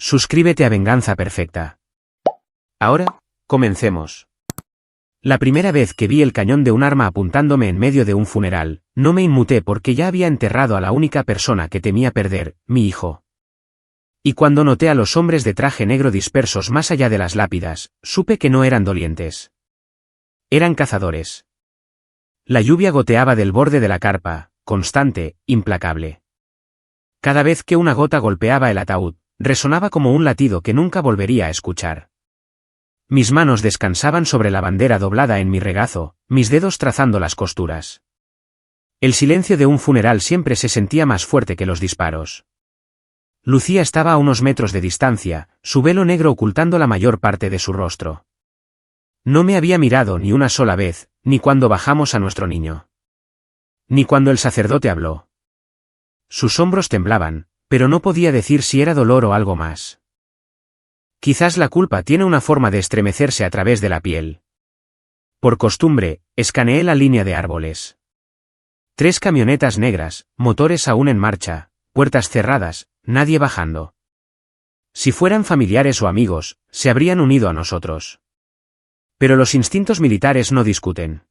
Suscríbete a Venganza Perfecta. Ahora, comencemos. La primera vez que vi el cañón de un arma apuntándome en medio de un funeral, no me inmuté porque ya había enterrado a la única persona que temía perder, mi hijo. Y cuando noté a los hombres de traje negro dispersos más allá de las lápidas, supe que no eran dolientes. Eran cazadores. La lluvia goteaba del borde de la carpa, constante, implacable. Cada vez que una gota golpeaba el ataúd, resonaba como un latido que nunca volvería a escuchar. Mis manos descansaban sobre la bandera doblada en mi regazo, mis dedos trazando las costuras. El silencio de un funeral siempre se sentía más fuerte que los disparos. Lucía estaba a unos metros de distancia, su velo negro ocultando la mayor parte de su rostro. No me había mirado ni una sola vez, ni cuando bajamos a nuestro niño. Ni cuando el sacerdote habló. Sus hombros temblaban, pero no podía decir si era dolor o algo más. Quizás la culpa tiene una forma de estremecerse a través de la piel. Por costumbre, escaneé la línea de árboles. 3 camionetas negras, motores aún en marcha, puertas cerradas, nadie bajando. Si fueran familiares o amigos, se habrían unido a nosotros. Pero los instintos militares no discuten.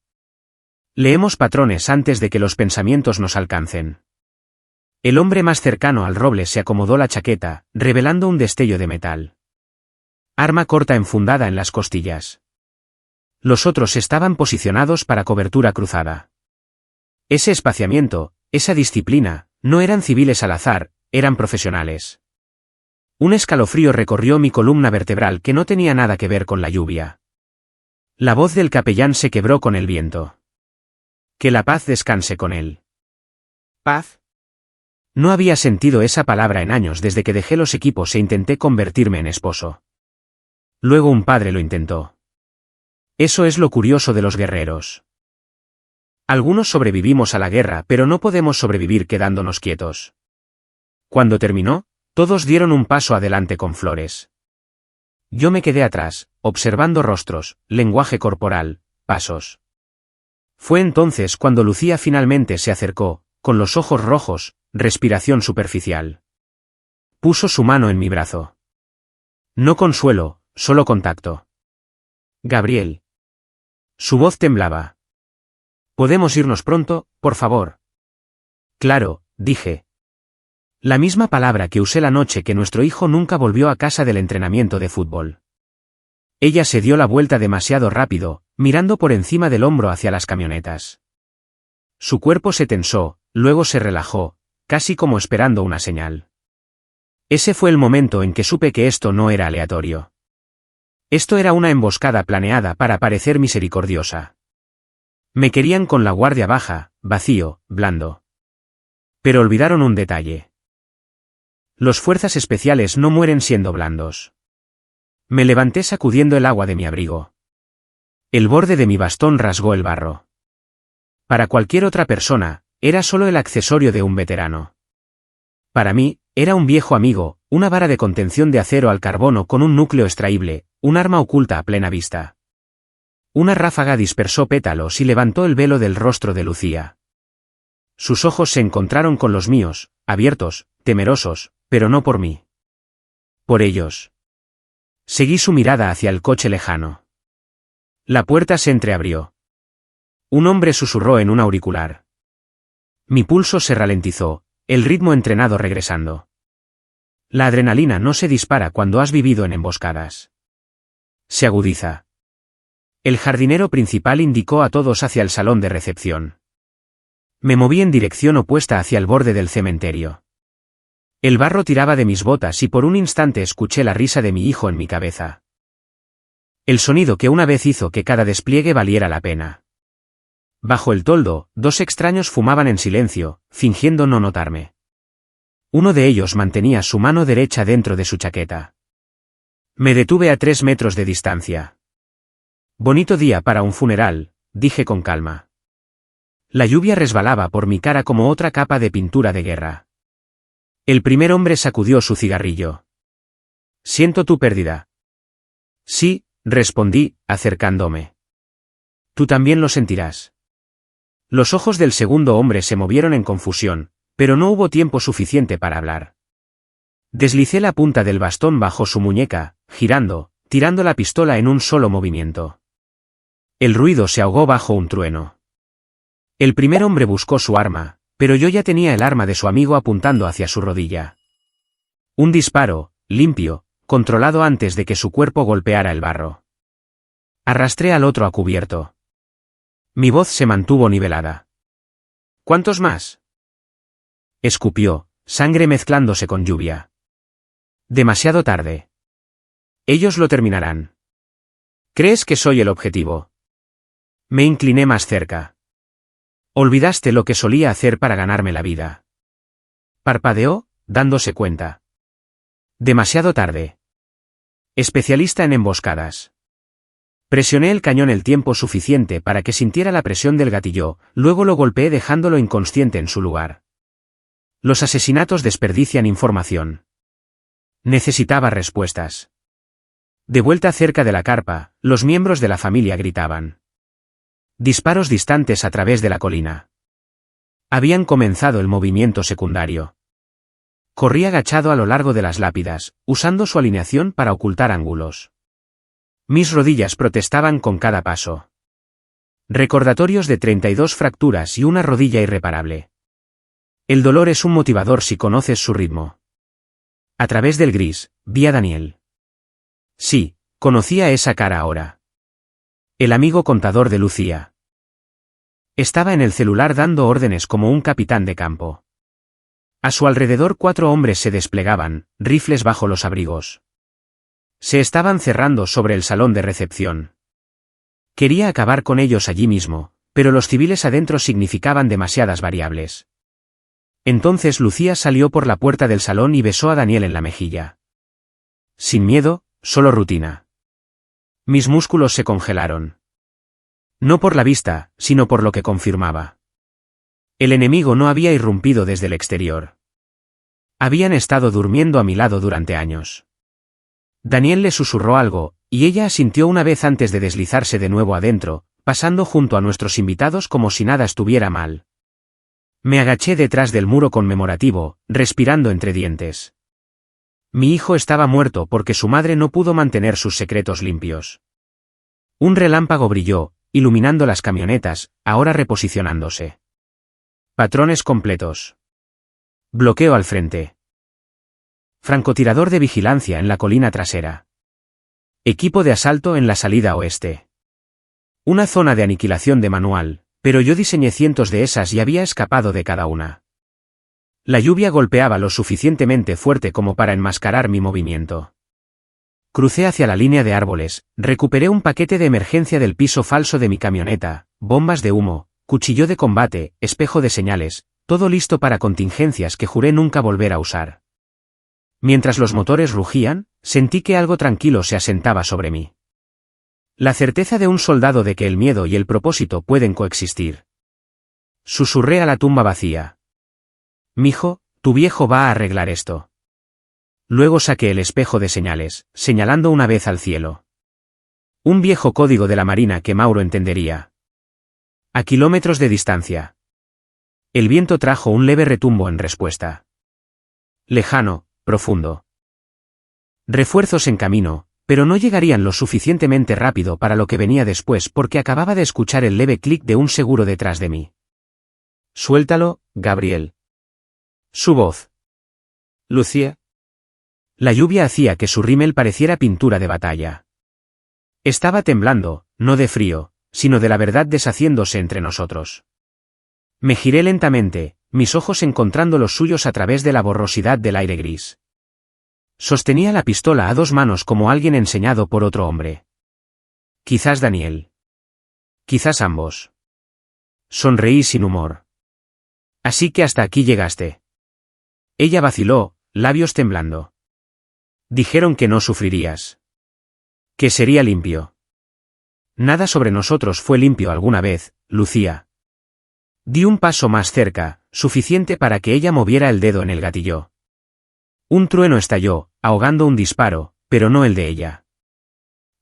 Leemos patrones antes de que los pensamientos nos alcancen. El hombre más cercano al roble se acomodó la chaqueta, revelando un destello de metal. Arma corta enfundada en las costillas. Los otros estaban posicionados para cobertura cruzada. Ese espaciamiento, esa disciplina, no eran civiles al azar, eran profesionales. Un escalofrío recorrió mi columna vertebral que no tenía nada que ver con la lluvia. La voz del capellán se quebró con el viento. Que la paz descanse con él. ¿Paz? No había sentido esa palabra en años desde que dejé los equipos e intenté convertirme en esposo. Luego un padre lo intentó. Eso es lo curioso de los guerreros. Algunos sobrevivimos a la guerra, pero no podemos sobrevivir quedándonos quietos. Cuando terminó, todos dieron un paso adelante con flores. Yo me quedé atrás, observando rostros, lenguaje corporal, pasos. Fue entonces cuando Lucía finalmente se acercó, con los ojos rojos, respiración superficial. Puso su mano en mi brazo. No consuelo, solo contacto. Gabriel. Su voz temblaba. ¿Podemos irnos pronto, por favor? Claro, dije. La misma palabra que usé la noche que nuestro hijo nunca volvió a casa del entrenamiento de fútbol. Ella se dio la vuelta demasiado rápido, mirando por encima del hombro hacia las camionetas. Su cuerpo se tensó, luego se relajó, casi como esperando una señal. Ese fue el momento en que supe que esto no era aleatorio. Esto era una emboscada planeada para parecer misericordiosa. Me querían con la guardia baja, vacío, blando. Pero olvidaron un detalle. Los fuerzas especiales no mueren siendo blandos. Me levanté sacudiendo el agua de mi abrigo. El borde de mi bastón rasgó el barro. Para cualquier otra persona, era solo el accesorio de un veterano. Para mí, era un viejo amigo, una vara de contención de acero al carbono con un núcleo extraíble, un arma oculta a plena vista. Una ráfaga dispersó pétalos y levantó el velo del rostro de Lucía. Sus ojos se encontraron con los míos, abiertos, temerosos, pero no por mí. Por ellos. Seguí su mirada hacia el coche lejano. La puerta se entreabrió. Un hombre susurró en un auricular. Mi pulso se ralentizó, el ritmo entrenado regresando. La adrenalina no se dispara cuando has vivido en emboscadas. Se agudiza. El jardinero principal indicó a todos hacia el salón de recepción. Me moví en dirección opuesta hacia el borde del cementerio. El barro tiraba de mis botas y por un instante escuché la risa de mi hijo en mi cabeza. El sonido que una vez hizo que cada despliegue valiera la pena. Bajo el toldo, 2 extraños fumaban en silencio, fingiendo no notarme. Uno de ellos mantenía su mano derecha dentro de su chaqueta. Me detuve a 3 metros de distancia. Bonito día para un funeral, dije con calma. La lluvia resbalaba por mi cara como otra capa de pintura de guerra. El primer hombre sacudió su cigarrillo. Siento tu pérdida. Sí, respondí, acercándome. Tú también lo sentirás. Los ojos del segundo hombre se movieron en confusión, pero no hubo tiempo suficiente para hablar. Deslicé la punta del bastón bajo su muñeca, tirando la pistola en un solo movimiento. El ruido se ahogó bajo un trueno. El primer hombre buscó su arma, pero yo ya tenía el arma de su amigo apuntando hacia su rodilla. Un disparo, limpio, controlado antes de que su cuerpo golpeara el barro. Arrastré al otro a cubierto. Mi voz se mantuvo nivelada. ¿Cuántos más? Escupió, sangre mezclándose con lluvia. Demasiado tarde. Ellos lo terminarán. ¿Crees que soy el objetivo? Me incliné más cerca. Olvidaste lo que solía hacer para ganarme la vida. Parpadeó, dándose cuenta. Demasiado tarde. Especialista en emboscadas. Presioné el cañón el tiempo suficiente para que sintiera la presión del gatillo, luego lo golpeé dejándolo inconsciente en su lugar. Los asesinatos desperdician información. Necesitaba respuestas. De vuelta cerca de la carpa, los miembros de la familia gritaban. Disparos distantes a través de la colina. Habían comenzado el movimiento secundario. Corrí agachado a lo largo de las lápidas, usando su alineación para ocultar ángulos. Mis rodillas protestaban con cada paso. Recordatorios de 32 fracturas y una rodilla irreparable. El dolor es un motivador si conoces su ritmo. A través del gris, vi a Daniel. Sí, conocía esa cara ahora. El amigo contador de Lucía. Estaba en el celular dando órdenes como un capitán de campo. A su alrededor 4 hombres se desplegaban, rifles bajo los abrigos. Se estaban cerrando sobre el salón de recepción. Quería acabar con ellos allí mismo, pero los civiles adentro significaban demasiadas variables. Entonces Lucía salió por la puerta del salón y besó a Daniel en la mejilla. Sin miedo, solo rutina. Mis músculos se congelaron. No por la vista, sino por lo que confirmaba. El enemigo no había irrumpido desde el exterior. Habían estado durmiendo a mi lado durante años. Daniel le susurró algo, y ella asintió una vez antes de deslizarse de nuevo adentro, pasando junto a nuestros invitados como si nada estuviera mal. Me agaché detrás del muro conmemorativo, respirando entre dientes. Mi hijo estaba muerto porque su madre no pudo mantener sus secretos limpios. Un relámpago brilló, iluminando las camionetas, ahora reposicionándose. Patrones completos. Bloqueo al frente. Francotirador de vigilancia en la colina trasera. Equipo de asalto en la salida oeste. Una zona de aniquilación de manual, pero yo diseñé cientos de esas y había escapado de cada una. La lluvia golpeaba lo suficientemente fuerte como para enmascarar mi movimiento. Crucé hacia la línea de árboles, recuperé un paquete de emergencia del piso falso de mi camioneta, bombas de humo, cuchillo de combate, espejo de señales, todo listo para contingencias que juré nunca volver a usar. Mientras los motores rugían, sentí que algo tranquilo se asentaba sobre mí. La certeza de un soldado de que el miedo y el propósito pueden coexistir. Susurré a la tumba vacía. Mijo, tu viejo va a arreglar esto. Luego saqué el espejo de señales, señalando una vez al cielo. Un viejo código de la Marina que Mauro entendería. A kilómetros de distancia. El viento trajo un leve retumbo en respuesta. Lejano, profundo. Refuerzos en camino, pero no llegarían lo suficientemente rápido para lo que venía después porque acababa de escuchar el leve clic de un seguro detrás de mí. Suéltalo, Gabriel. Su voz. Lucía. La lluvia hacía que su rímel pareciera pintura de batalla. Estaba temblando, no de frío, sino de la verdad deshaciéndose entre nosotros. Me giré lentamente, mis ojos encontrando los suyos a través de la borrosidad del aire gris. Sostenía la pistola a 2 manos como alguien enseñado por otro hombre. Quizás Daniel. Quizás ambos. Sonreí sin humor. Así que hasta aquí llegaste. Ella vaciló, labios temblando. Dijeron que no sufrirías. Que sería limpio. Nada sobre nosotros fue limpio alguna vez, Lucía. Di un paso más cerca, suficiente para que ella moviera el dedo en el gatillo. Un trueno estalló, ahogando un disparo, pero no el de ella.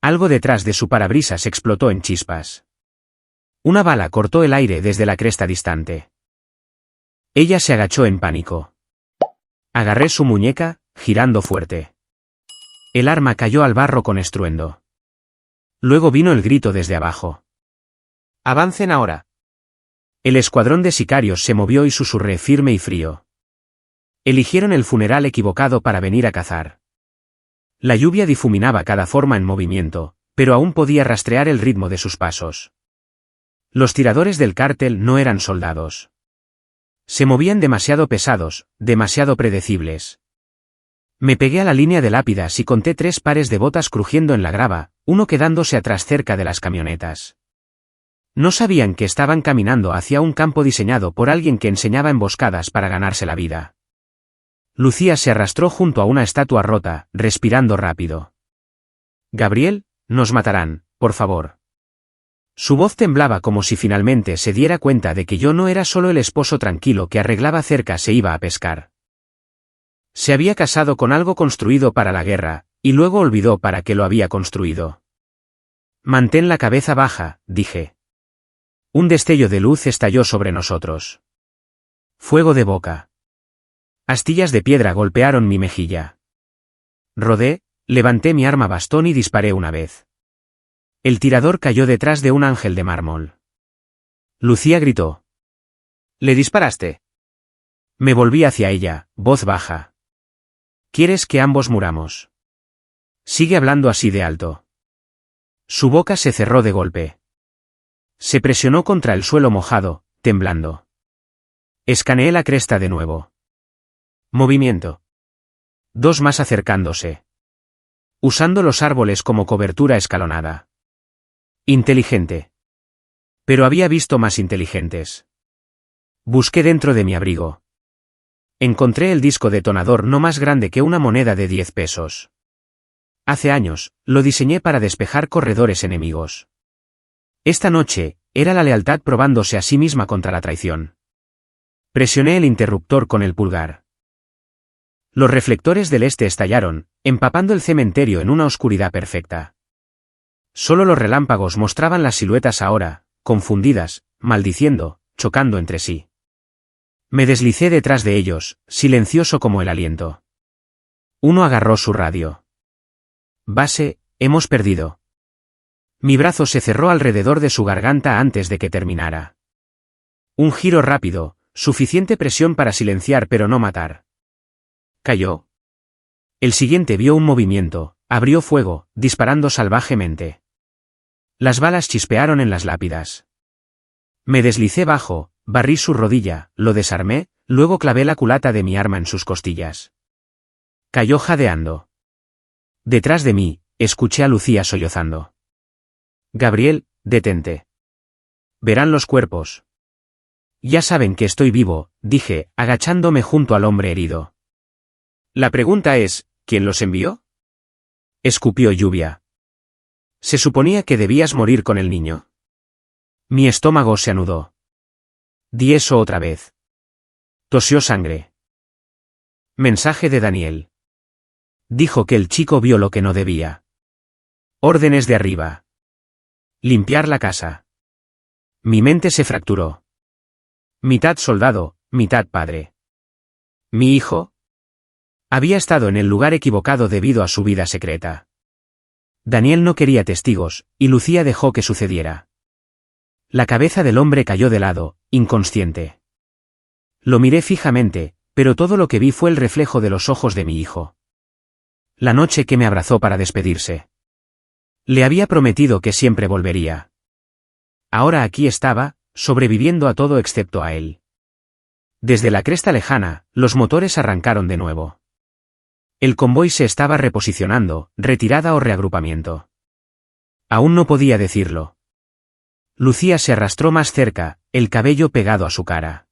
Algo detrás de su parabrisas explotó en chispas. Una bala cortó el aire desde la cresta distante. Ella se agachó en pánico. Agarré su muñeca, girando fuerte. El arma cayó al barro con estruendo. Luego vino el grito desde abajo. ¡Avancen ahora! El escuadrón de sicarios se movió y susurré firme y frío. Eligieron el funeral equivocado para venir a cazar. La lluvia difuminaba cada forma en movimiento, pero aún podía rastrear el ritmo de sus pasos. Los tiradores del cártel no eran soldados. Se movían demasiado pesados, demasiado predecibles. Me pegué a la línea de lápidas y conté 3 pares de botas crujiendo en la grava, uno quedándose atrás cerca de las camionetas. No sabían que estaban caminando hacia un campo diseñado por alguien que enseñaba emboscadas para ganarse la vida. Lucía se arrastró junto a una estatua rota, respirando rápido. «Gabriel, nos matarán, por favor». Su voz temblaba como si finalmente se diera cuenta de que yo no era solo el esposo tranquilo que arreglaba cercas e iba a pescar. Se había casado con algo construido para la guerra, y luego olvidó para qué lo había construido. «Mantén la cabeza baja», dije. Un destello de luz estalló sobre nosotros. Fuego de boca. Astillas de piedra golpearon mi mejilla. Rodé, levanté mi arma bastón y disparé una vez. El tirador cayó detrás de un ángel de mármol. Lucía gritó. «¿Le disparaste?» Me volví hacia ella, voz baja. «¿Quieres que ambos muramos?» Sigue hablando así de alto. Su boca se cerró de golpe. Se presionó contra el suelo mojado, temblando. Escaneé la cresta de nuevo. Movimiento. 2 más acercándose. Usando los árboles como cobertura escalonada. Inteligente. Pero había visto más inteligentes. Busqué dentro de mi abrigo. Encontré el disco detonador no más grande que una moneda de 10 pesos. Hace años, lo diseñé para despejar corredores enemigos. Esta noche, era la lealtad probándose a sí misma contra la traición. Presioné el interruptor con el pulgar. Los reflectores del este estallaron, empapando el cementerio en una oscuridad perfecta. Solo los relámpagos mostraban las siluetas ahora, confundidas, maldiciendo, chocando entre sí. Me deslicé detrás de ellos, silencioso como el aliento. Uno agarró su radio. «Base, hemos perdido». Mi brazo se cerró alrededor de su garganta antes de que terminara. Un giro rápido, suficiente presión para silenciar pero no matar. Cayó. El siguiente vio un movimiento, abrió fuego, disparando salvajemente. Las balas chispearon en las lápidas. Me deslicé bajo, barrí su rodilla, lo desarmé, luego clavé la culata de mi arma en sus costillas. Cayó jadeando. Detrás de mí, escuché a Lucía sollozando. «Gabriel, detente. Verán los cuerpos». «Ya saben que estoy vivo», dije, agachándome junto al hombre herido. «La pregunta es, ¿quién los envió?» Escupió lluvia. «Se suponía que debías morir con el niño». Mi estómago se anudó. Di eso otra vez. Tosió sangre. Mensaje de Daniel. Dijo que el chico vio lo que no debía. Órdenes de arriba. Limpiar la casa. Mi mente se fracturó. Mitad soldado, mitad padre. Mi hijo había estado en el lugar equivocado debido a su vida secreta. Daniel no quería testigos, y Lucía dejó que sucediera. La cabeza del hombre cayó de lado, inconsciente. Lo miré fijamente, pero todo lo que vi fue el reflejo de los ojos de mi hijo. La noche que me abrazó para despedirse. Le había prometido que siempre volvería. Ahora aquí estaba, sobreviviendo a todo excepto a él. Desde la cresta lejana, los motores arrancaron de nuevo. El convoy se estaba reposicionando, retirada o reagrupamiento. Aún no podía decirlo. Lucía se arrastró más cerca, el cabello pegado a su cara.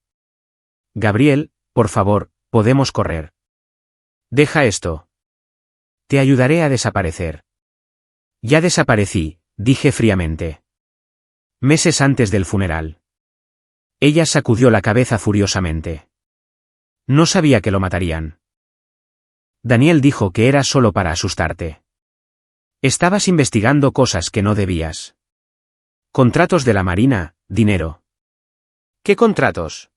«Gabriel, por favor, podemos correr». «Deja esto. Te ayudaré a desaparecer». «Ya desaparecí», dije fríamente. Meses antes del funeral. Ella sacudió la cabeza furiosamente. No sabía que lo matarían. Daniel dijo que era solo para asustarte. Estabas investigando cosas que no debías. Contratos de la Marina, dinero. ¿Qué contratos?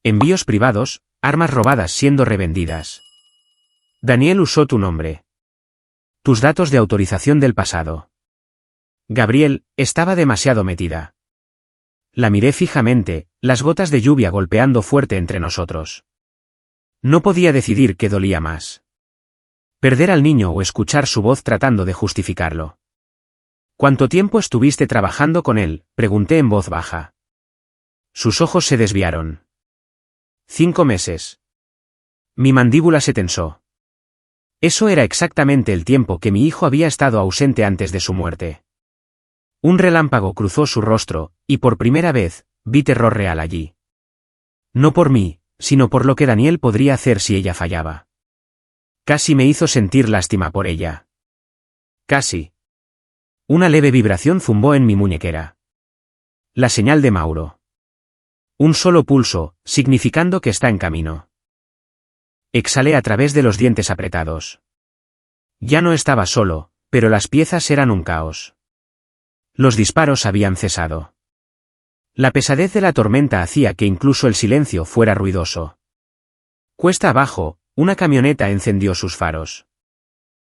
Envíos privados, armas robadas siendo revendidas. Daniel usó tu nombre. Tus datos de autorización del pasado. Gabriel, estaba demasiado metida. La miré fijamente, las gotas de lluvia golpeando fuerte entre nosotros. No podía decidir qué dolía más. Perder al niño o escuchar su voz tratando de justificarlo. ¿Cuánto tiempo estuviste trabajando con él?, pregunté en voz baja. Sus ojos se desviaron. 5 meses. Mi mandíbula se tensó. Eso era exactamente el tiempo que mi hijo había estado ausente antes de su muerte. Un relámpago cruzó su rostro, y por primera vez, vi terror real allí. No por mí, sino por lo que Daniel podría hacer si ella fallaba. Casi me hizo sentir lástima por ella. Casi. Una leve vibración zumbó en mi muñequera. La señal de Mauro. Un solo pulso, significando que está en camino. Exhalé a través de los dientes apretados. Ya no estaba solo, pero las piezas eran un caos. Los disparos habían cesado. La pesadez de la tormenta hacía que incluso el silencio fuera ruidoso. Cuesta abajo, una camioneta encendió sus faros.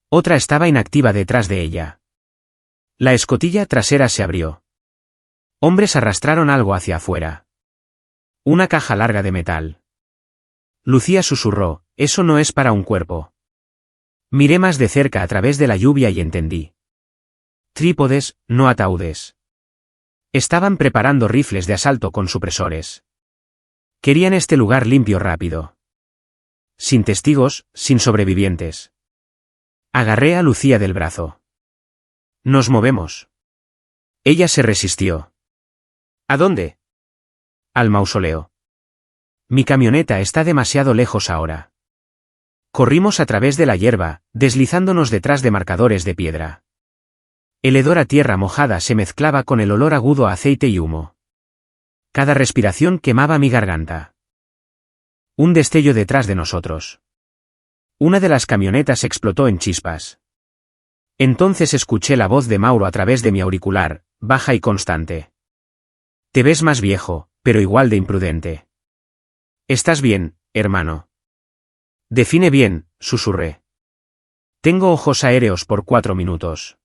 Otra estaba inactiva detrás de ella. La escotilla trasera se abrió. Hombres arrastraron algo hacia afuera. Una caja larga de metal. Lucía susurró, eso no es para un cuerpo. Miré más de cerca a través de la lluvia y entendí. Trípodes, no ataúdes. Estaban preparando rifles de asalto con supresores. Querían este lugar limpio rápido. Sin testigos, sin sobrevivientes. Agarré a Lucía del brazo. Nos movemos. Ella se resistió. ¿A dónde? Al mausoleo. Mi camioneta está demasiado lejos ahora. Corrimos a través de la hierba, deslizándonos detrás de marcadores de piedra. El hedor a tierra mojada se mezclaba con el olor agudo a aceite y humo. Cada respiración quemaba mi garganta. Un destello detrás de nosotros. Una de las camionetas explotó en chispas. Entonces escuché la voz de Mauro a través de mi auricular, baja y constante. Te ves más viejo, pero igual de imprudente. ¿Estás bien, hermano? Define bien, susurré. Tengo ojos aéreos por 4 minutos.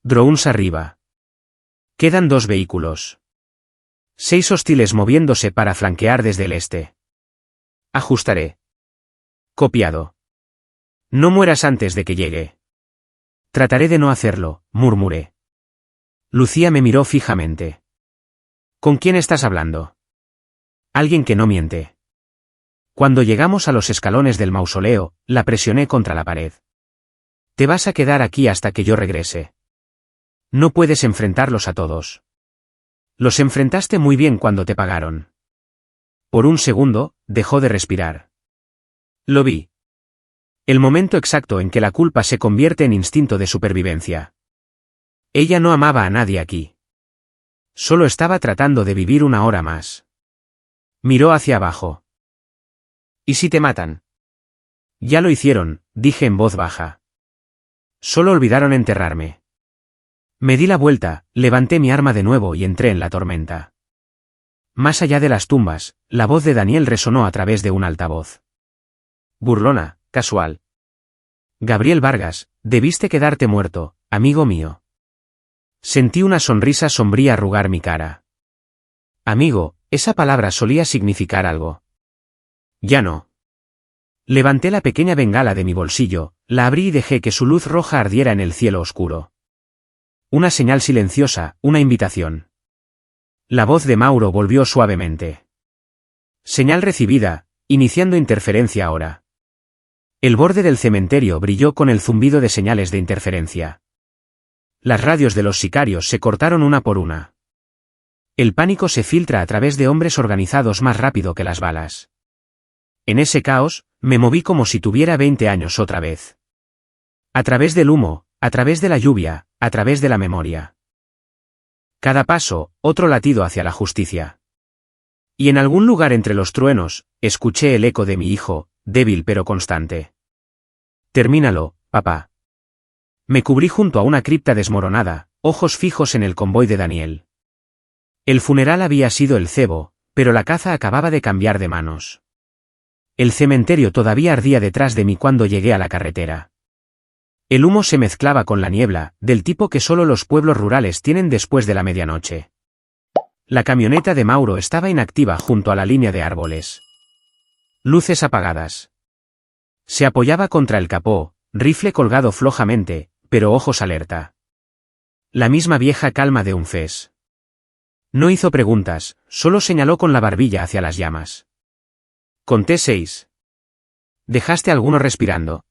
Drones arriba. Quedan 2 vehículos. 6 hostiles moviéndose para flanquear desde el este. Ajustaré. Copiado. No mueras antes de que llegue. Trataré de no hacerlo, murmuré. Lucía me miró fijamente. ¿Con quién estás hablando? Alguien que no miente. Cuando llegamos a los escalones del mausoleo, la presioné contra la pared. Te vas a quedar aquí hasta que yo regrese. No puedes enfrentarlos a todos. Los enfrentaste muy bien cuando te pagaron. Por un segundo, dejó de respirar. Lo vi. El momento exacto en que la culpa se convierte en instinto de supervivencia. Ella no amaba a nadie aquí. Solo estaba tratando de vivir una hora más. Miró hacia abajo. ¿Y si te matan? Ya lo hicieron, dije en voz baja. Solo olvidaron enterrarme. Me di la vuelta, levanté mi arma de nuevo y entré en la tormenta. Más allá de las tumbas, la voz de Daniel resonó a través de un altavoz. Burlona, casual. Gabriel Vargas, debiste quedarte muerto, amigo mío. Sentí una sonrisa sombría arrugar mi cara. Amigo, esa palabra solía significar algo. Ya no. Levanté la pequeña bengala de mi bolsillo, la abrí y dejé que su luz roja ardiera en el cielo oscuro. Una señal silenciosa, una invitación. La voz de Mauro volvió suavemente. Señal recibida, iniciando interferencia ahora. El borde del cementerio brilló con el zumbido de señales de interferencia. Las radios de los sicarios se cortaron una por una. El pánico se filtra a través de hombres organizados más rápido que las balas. En ese caos, me moví como si tuviera 20 años otra vez. A través del humo, a través de la lluvia, a través de la memoria. Cada paso, otro latido hacia la justicia. Y en algún lugar entre los truenos, escuché el eco de mi hijo, débil pero constante. Termínalo, papá. Me cubrí junto a una cripta desmoronada, ojos fijos en el convoy de Daniel. El funeral había sido el cebo, pero la caza acababa de cambiar de manos. El cementerio todavía ardía detrás de mí cuando llegué a la carretera. El humo se mezclaba con la niebla, del tipo que solo los pueblos rurales tienen después de la medianoche. La camioneta de Mauro estaba inactiva junto a la línea de árboles. Luces apagadas. Se apoyaba contra el capó, rifle colgado flojamente, pero ojos alerta. La misma vieja calma de un fes. No hizo preguntas, solo señaló con la barbilla hacia las llamas. Conté 6. ¿Dejaste alguno respirando?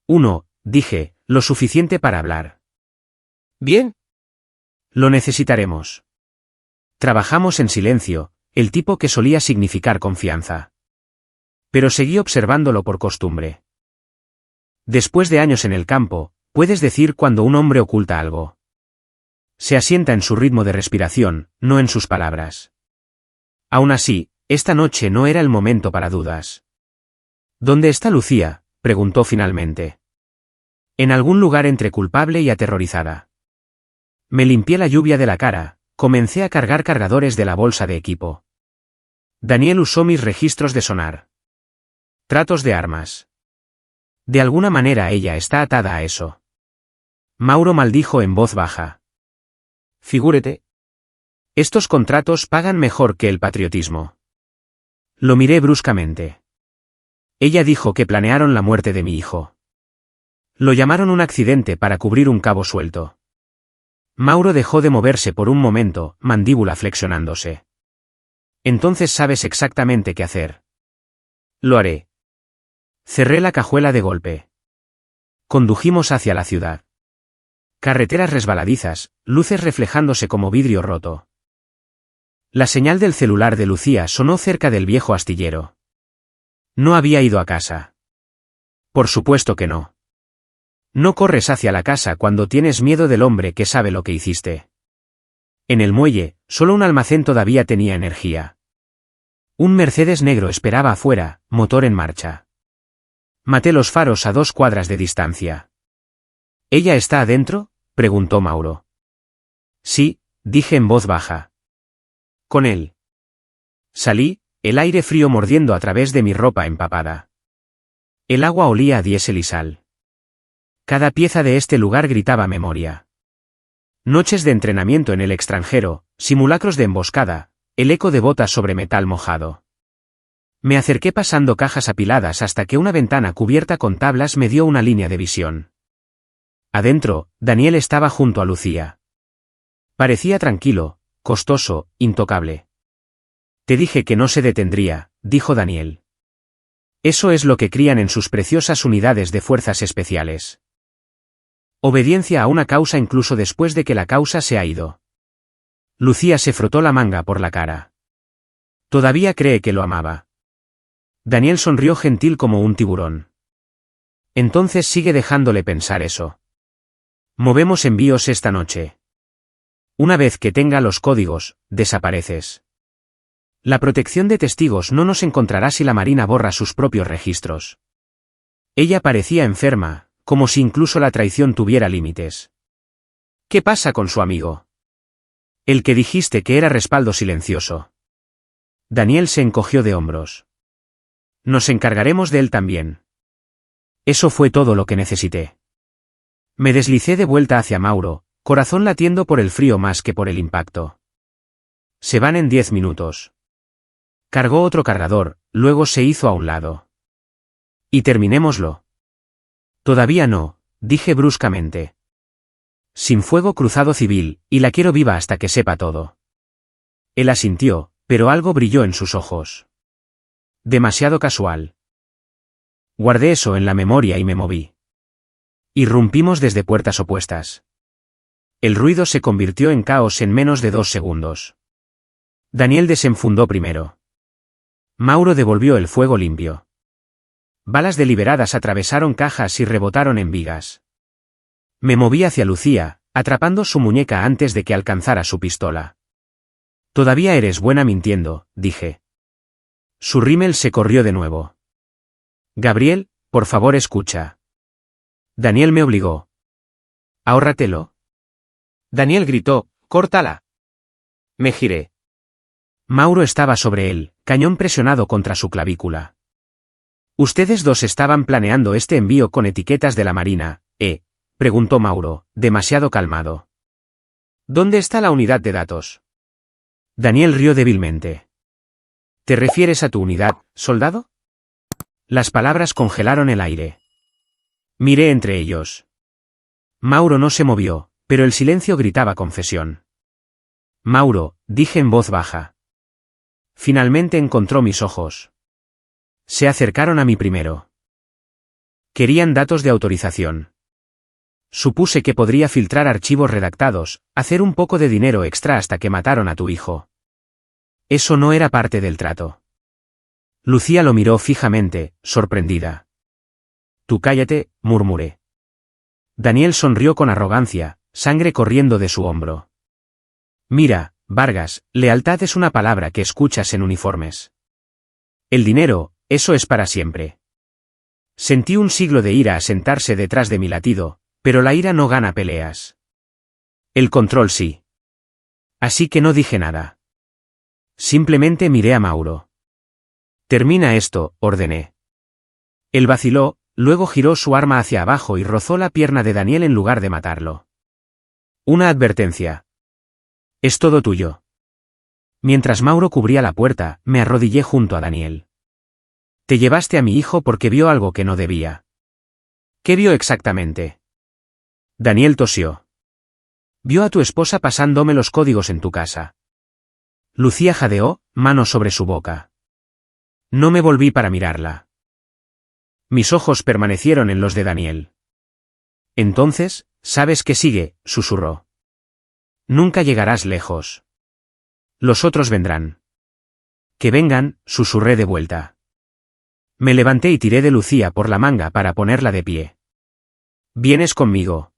1, dije, lo suficiente para hablar. Bien. Lo necesitaremos. Trabajamos en silencio, el tipo que solía significar confianza. Pero seguí observándolo por costumbre. Después de años en el campo, puedes decir cuando un hombre oculta algo. Se asienta en su ritmo de respiración, no en sus palabras. Aún así, esta noche no era el momento para dudas. ¿Dónde está Lucía?, preguntó finalmente. En algún lugar entre culpable y aterrorizada. Me limpié la lluvia de la cara, comencé a cargar cargadores de la bolsa de equipo. Daniel usó mis registros de sonar. Tratos de armas. De alguna manera ella está atada a eso. Mauro maldijo en voz baja. Figúrate. Estos contratos pagan mejor que el patriotismo. Lo miré bruscamente. Ella dijo que planearon la muerte de mi hijo. Lo llamaron un accidente para cubrir un cabo suelto. Mauro dejó de moverse por un momento, mandíbula flexionándose. Entonces sabes exactamente qué hacer. Lo haré. Cerré la cajuela de golpe. Condujimos hacia la ciudad. Carreteras resbaladizas, luces reflejándose como vidrio roto. La señal del celular de Lucía sonó cerca del viejo astillero. No había ido a casa. Por supuesto que no. No corres hacia la casa cuando tienes miedo del hombre que sabe lo que hiciste. En el muelle, solo un almacén todavía tenía energía. Un Mercedes negro esperaba afuera, motor en marcha. Maté los faros a 2 cuadras de distancia. ¿Ella está adentro?, preguntó Mauro. Sí, dije en voz baja. Con él. Salí, el aire frío mordiendo a través de mi ropa empapada. El agua olía a diésel y sal. Cada pieza de este lugar gritaba memoria. Noches de entrenamiento en el extranjero, simulacros de emboscada, el eco de botas sobre metal mojado. Me acerqué pasando cajas apiladas hasta que una ventana cubierta con tablas me dio una línea de visión. Adentro, Daniel estaba junto a Lucía. Parecía tranquilo, costoso, intocable. Te dije que no se detendría, dijo Daniel. Eso es lo que crían en sus preciosas unidades de fuerzas especiales. Obediencia a una causa incluso después de que la causa se ha ido. Lucía se frotó la manga por la cara. Todavía cree que lo amaba. Daniel sonrió gentil como un tiburón. Entonces sigue dejándole pensar eso. Movemos envíos esta noche. Una vez que tenga los códigos, desapareces. La protección de testigos no nos encontrará si la Marina borra sus propios registros. Ella parecía enferma, como si incluso la traición tuviera límites. ¿Qué pasa con su amigo? El que dijiste que era respaldo silencioso. Daniel se encogió de hombros. Nos encargaremos de él también. Eso fue todo lo que necesité. Me deslicé de vuelta hacia Mauro, corazón latiendo por el frío más que por el impacto. Se van en 10 minutos. Cargó otro cargador, luego se hizo a un lado. Y terminémoslo. Todavía no, dije bruscamente. Sin fuego cruzado civil, y la quiero viva hasta que sepa todo. Él asintió, pero algo brilló en sus ojos. Demasiado casual. Guardé eso en la memoria y me moví. Irrumpimos desde puertas opuestas. El ruido se convirtió en caos en menos de 2 segundos. Daniel desenfundó primero. Mauro devolvió el fuego limpio. Balas deliberadas atravesaron cajas y rebotaron en vigas. Me moví hacia Lucía, atrapando su muñeca antes de que alcanzara su pistola. Todavía eres buena mintiendo, dije. Su rímel se corrió de nuevo. Gabriel, por favor escucha. Daniel me obligó. Ahórratelo. Daniel gritó, córtala. Me giré. Mauro estaba sobre él, cañón presionado contra su clavícula. ¿Ustedes dos estaban planeando este envío con etiquetas de la Marina, preguntó Mauro, demasiado calmado. ¿Dónde está la unidad de datos? Daniel rió débilmente. ¿Te refieres a tu unidad, soldado? Las palabras congelaron el aire. Miré entre ellos. Mauro no se movió, pero el silencio gritaba confesión. Mauro, dije en voz baja. Finalmente encontró mis ojos. Se acercaron a mí primero. Querían datos de autorización. Supuse que podría filtrar archivos redactados, hacer un poco de dinero extra hasta que mataron a tu hijo. Eso no era parte del trato. Lucía lo miró fijamente, sorprendida. Tú cállate, murmuré. Daniel sonrió con arrogancia, sangre corriendo de su hombro. Mira, Vargas, lealtad es una palabra que escuchas en uniformes. El dinero, eso es para siempre. Sentí un siglo de ira asentarse detrás de mi latido, pero la ira no gana peleas. El control sí. Así que no dije nada. Simplemente miré a Mauro. Termina esto, ordené. Él vaciló, luego giró su arma hacia abajo y rozó la pierna de Daniel en lugar de matarlo. Una advertencia. Es todo tuyo. Mientras Mauro cubría la puerta, me arrodillé junto a Daniel. Te llevaste a mi hijo porque vio algo que no debía. ¿Qué vio exactamente? Daniel tosió. Vio a tu esposa pasándome los códigos en tu casa. Lucía jadeó, mano sobre su boca. No me volví para mirarla. Mis ojos permanecieron en los de Daniel. Entonces, ¿sabes qué sigue?, susurró. Nunca llegarás lejos. Los otros vendrán. Que vengan, susurré de vuelta. Me levanté y tiré de Lucía por la manga para ponerla de pie. ¿Vienes conmigo?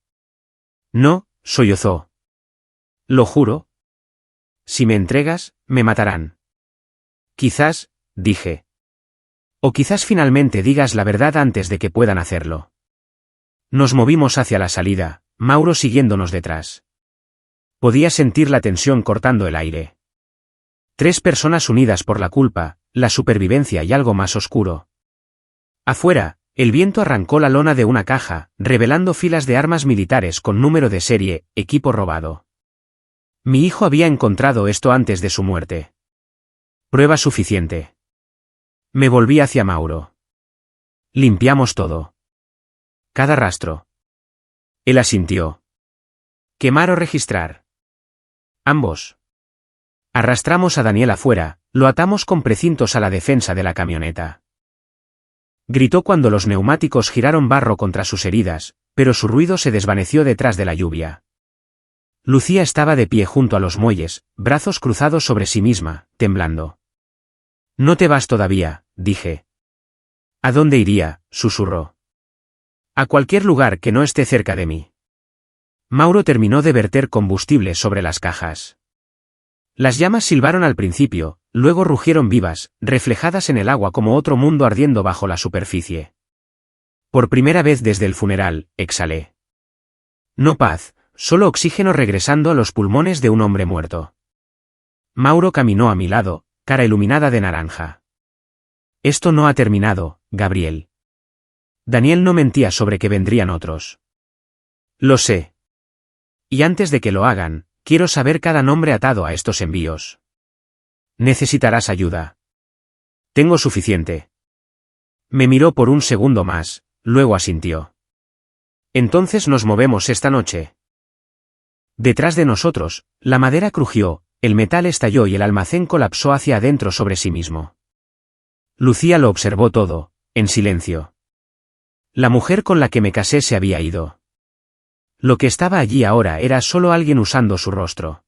No, sollozó. Lo juro. Si me entregas, me matarán. Quizás, dije. O quizás finalmente digas la verdad antes de que puedan hacerlo. Nos movimos hacia la salida, Mauro siguiéndonos detrás. Podía sentir la tensión cortando el aire. 3 personas unidas por la culpa, la supervivencia y algo más oscuro. Afuera, el viento arrancó la lona de una caja, revelando filas de armas militares con número de serie, equipo robado. Mi hijo había encontrado esto antes de su muerte. Prueba suficiente. Me volví hacia Mauro. Limpiamos todo. Cada rastro. Él asintió. ¿Quemar o registrar? Ambos. Arrastramos a Daniel afuera, lo atamos con precintos a la defensa de la camioneta. Gritó cuando los neumáticos giraron barro contra sus heridas, pero su ruido se desvaneció detrás de la lluvia. Lucía estaba de pie junto a los muelles, brazos cruzados sobre sí misma, temblando. No te vas todavía, dije. ¿A dónde iría?, susurró. A cualquier lugar que no esté cerca de mí. Mauro terminó de verter combustible sobre las cajas. Las llamas silbaron al principio, luego rugieron vivas, reflejadas en el agua como otro mundo ardiendo bajo la superficie. Por primera vez desde el funeral, exhalé. No paz, solo oxígeno regresando a los pulmones de un hombre muerto. Mauro caminó a mi lado, cara iluminada de naranja. Esto no ha terminado, Gabriel. Daniel no mentía sobre que vendrían otros. Lo sé. Y antes de que lo hagan, quiero saber cada nombre atado a estos envíos. Necesitarás ayuda. Tengo suficiente. Me miró por un segundo más, luego asintió. Entonces nos movemos esta noche. Detrás de nosotros, la madera crujió, el metal estalló y el almacén colapsó hacia adentro sobre sí mismo. Lucía lo observó todo, en silencio. La mujer con la que me casé se había ido. Lo que estaba allí ahora era solo alguien usando su rostro.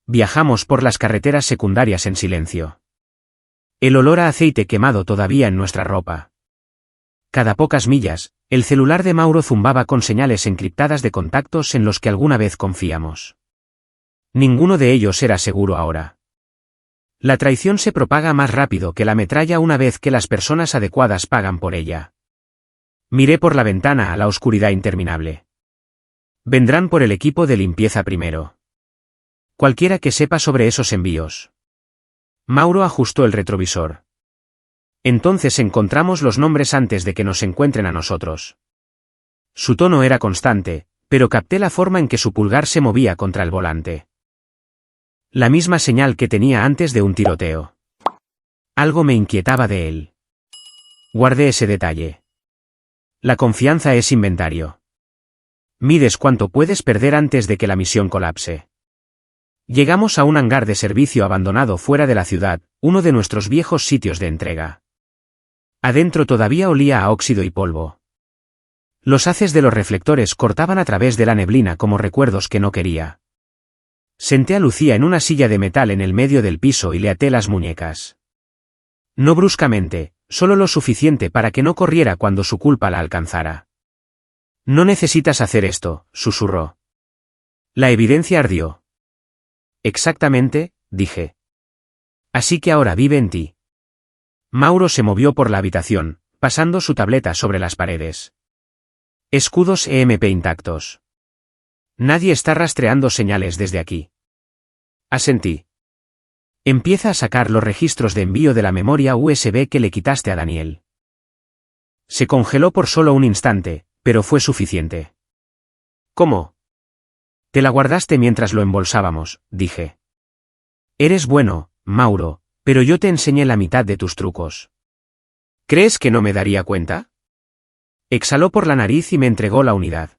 Viajamos por las carreteras secundarias en silencio. El olor a aceite quemado todavía en nuestra ropa. Cada pocas millas, el celular de Mauro zumbaba con señales encriptadas de contactos en los que alguna vez confiamos. Ninguno de ellos era seguro ahora. La traición se propaga más rápido que la metralla una vez que las personas adecuadas pagan por ella. Miré por la ventana a la oscuridad interminable. Vendrán por el equipo de limpieza primero. Cualquiera que sepa sobre esos envíos. Mauro ajustó el retrovisor. Entonces encontramos los nombres antes de que nos encuentren a nosotros. Su tono era constante, pero capté la forma en que su pulgar se movía contra el volante. La misma señal que tenía antes de un tiroteo. Algo me inquietaba de él. Guardé ese detalle. La confianza es inventario. Mides cuánto puedes perder antes de que la misión colapse. Llegamos a un hangar de servicio abandonado fuera de la ciudad, uno de nuestros viejos sitios de entrega. Adentro todavía olía a óxido y polvo. Los haces de los reflectores cortaban a través de la neblina como recuerdos que no quería. Senté a Lucía en una silla de metal en el medio del piso y le até las muñecas. No bruscamente, solo lo suficiente para que no corriera cuando su culpa la alcanzara. No necesitas hacer esto, susurró. La evidencia ardió. Exactamente, dije. Así que ahora vive en ti. Mauro se movió por la habitación, pasando su tableta sobre las paredes. Escudos EMP intactos. Nadie está rastreando señales desde aquí. Asentí. Empieza a sacar los registros de envío de la memoria USB que le quitaste a Daniel. Se congeló por solo un instante, pero fue suficiente. ¿Cómo? Te la guardaste mientras lo embolsábamos, dije. Eres bueno, Mauro, pero yo te enseñé la mitad de tus trucos. ¿Crees que no me daría cuenta? Exhaló por la nariz y me entregó la unidad.